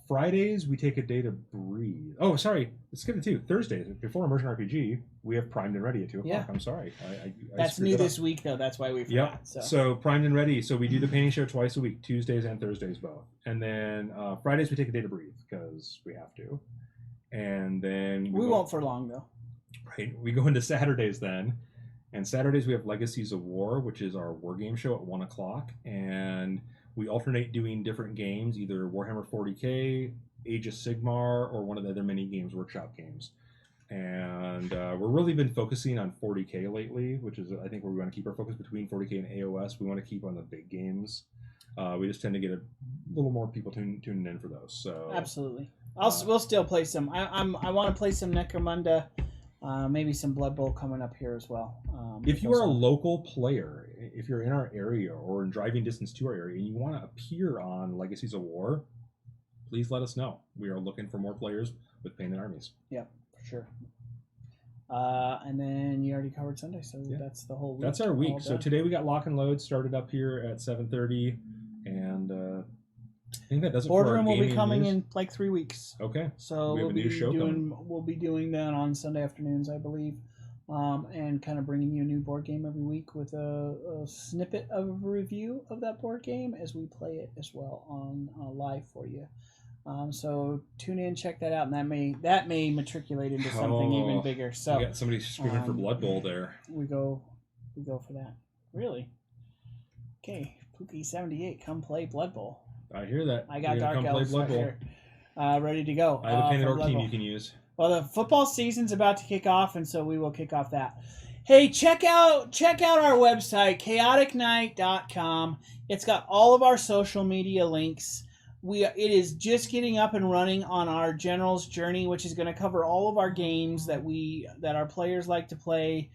Speaker 2: Fridays, we take a day to breathe. Oh, sorry. Let's get it too. Thursdays, before Immersion RPG, we have Primed and Ready at 2 o'clock.
Speaker 1: Yeah.
Speaker 2: I'm sorry.
Speaker 1: That's new this week, though. That's why we forgot.
Speaker 2: Yep. So Primed and Ready. So we do the painting show twice a week, Tuesdays and Thursdays both. And then Fridays, we take a day to breathe because we have to. And then
Speaker 1: we won't for long, though.
Speaker 2: Right. We go into Saturdays then. And Saturdays, we have Legacies of War, which is our war game show at 1 o'clock. And we alternate doing different games, either Warhammer 40K, Age of Sigmar, or one of the other mini games, workshop games. And we're really been focusing on 40K lately, which is I think where we want to keep our focus between 40K and AOS. We want to keep on the big games. We just tend to get a little more people tuning in for those. So
Speaker 1: absolutely, we'll still play some. I want to play some Necromunda, maybe some Blood Bowl coming up here as well.
Speaker 2: If you are a local player, if you're in our area or in driving distance to our area, and you want to appear on Legacies of War, please let us know. We are looking for more players with painted armies.
Speaker 1: Yep, for sure. And then you already covered Sunday, so that's the whole week.
Speaker 2: That's our week. So today we got Lock and Load started up here at 7:30, and I think that does it for our
Speaker 1: Boardroom will be coming
Speaker 2: news.
Speaker 1: in like 3 weeks.
Speaker 2: Okay.
Speaker 1: So
Speaker 2: we have a new show coming.
Speaker 1: We'll be doing that on Sunday afternoons, I believe, and kind of bringing you a new board game every week with a snippet of a review of that board game as we play it as well on live for you. So tune in, check that out, and that may matriculate into something even bigger. So
Speaker 2: we got somebody screaming for Blood Bowl there.
Speaker 1: We go for that. Really? Okay, Pookie78, come play Blood Bowl.
Speaker 2: I hear that.
Speaker 1: I got Dark Elves right here, ready to go.
Speaker 2: I have a painted orc team you can use.
Speaker 1: Well, the football season's about to kick off, and so we will kick off that. Hey, check out our website, chaoticnight.com. It's got all of our social media links. It is just getting up and running on our General's Journey, which is going to cover all of our games that our players like to play,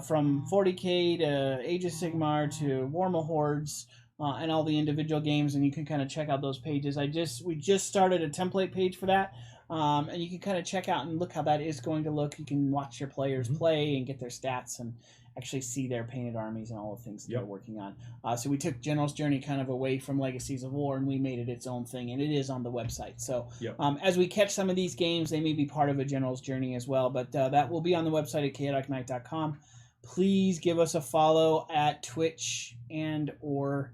Speaker 1: from 40K to Age of Sigmar to Warma Hordes, and all the individual games, and you can kind of check out those pages. We just started a template page for that, and you can kind of check out and look how that is going to look. You can watch your players play and get their stats and actually see their painted armies and all the things that they're working on. So we took General's Journey kind of away from Legacies of War, and we made it its own thing, and it is on the website. So as we catch some of these games, they may be part of a General's Journey as well, but that will be on the website at chaoticnight.com. Please give us a follow at Twitch and or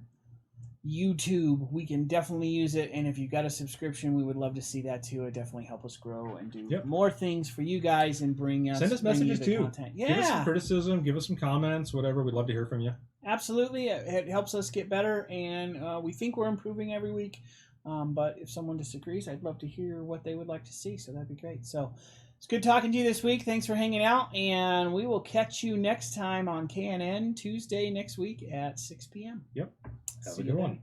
Speaker 1: YouTube. We can definitely use it, and if you've got a subscription, we would love to see that too. It definitely help us grow and do more things for you guys and send us
Speaker 2: messages too.
Speaker 1: Content.
Speaker 2: Give us some criticism, give us some comments, whatever. We'd love to hear from you.
Speaker 1: Absolutely, it helps us get better, and we think we're improving every week. But if someone disagrees, I'd love to hear what they would like to see, so that'd be great. So it's good talking to you this week. Thanks for hanging out, and we will catch you next time on KNN Tuesday next week at 6 p.m.
Speaker 2: Yep. Have a good one.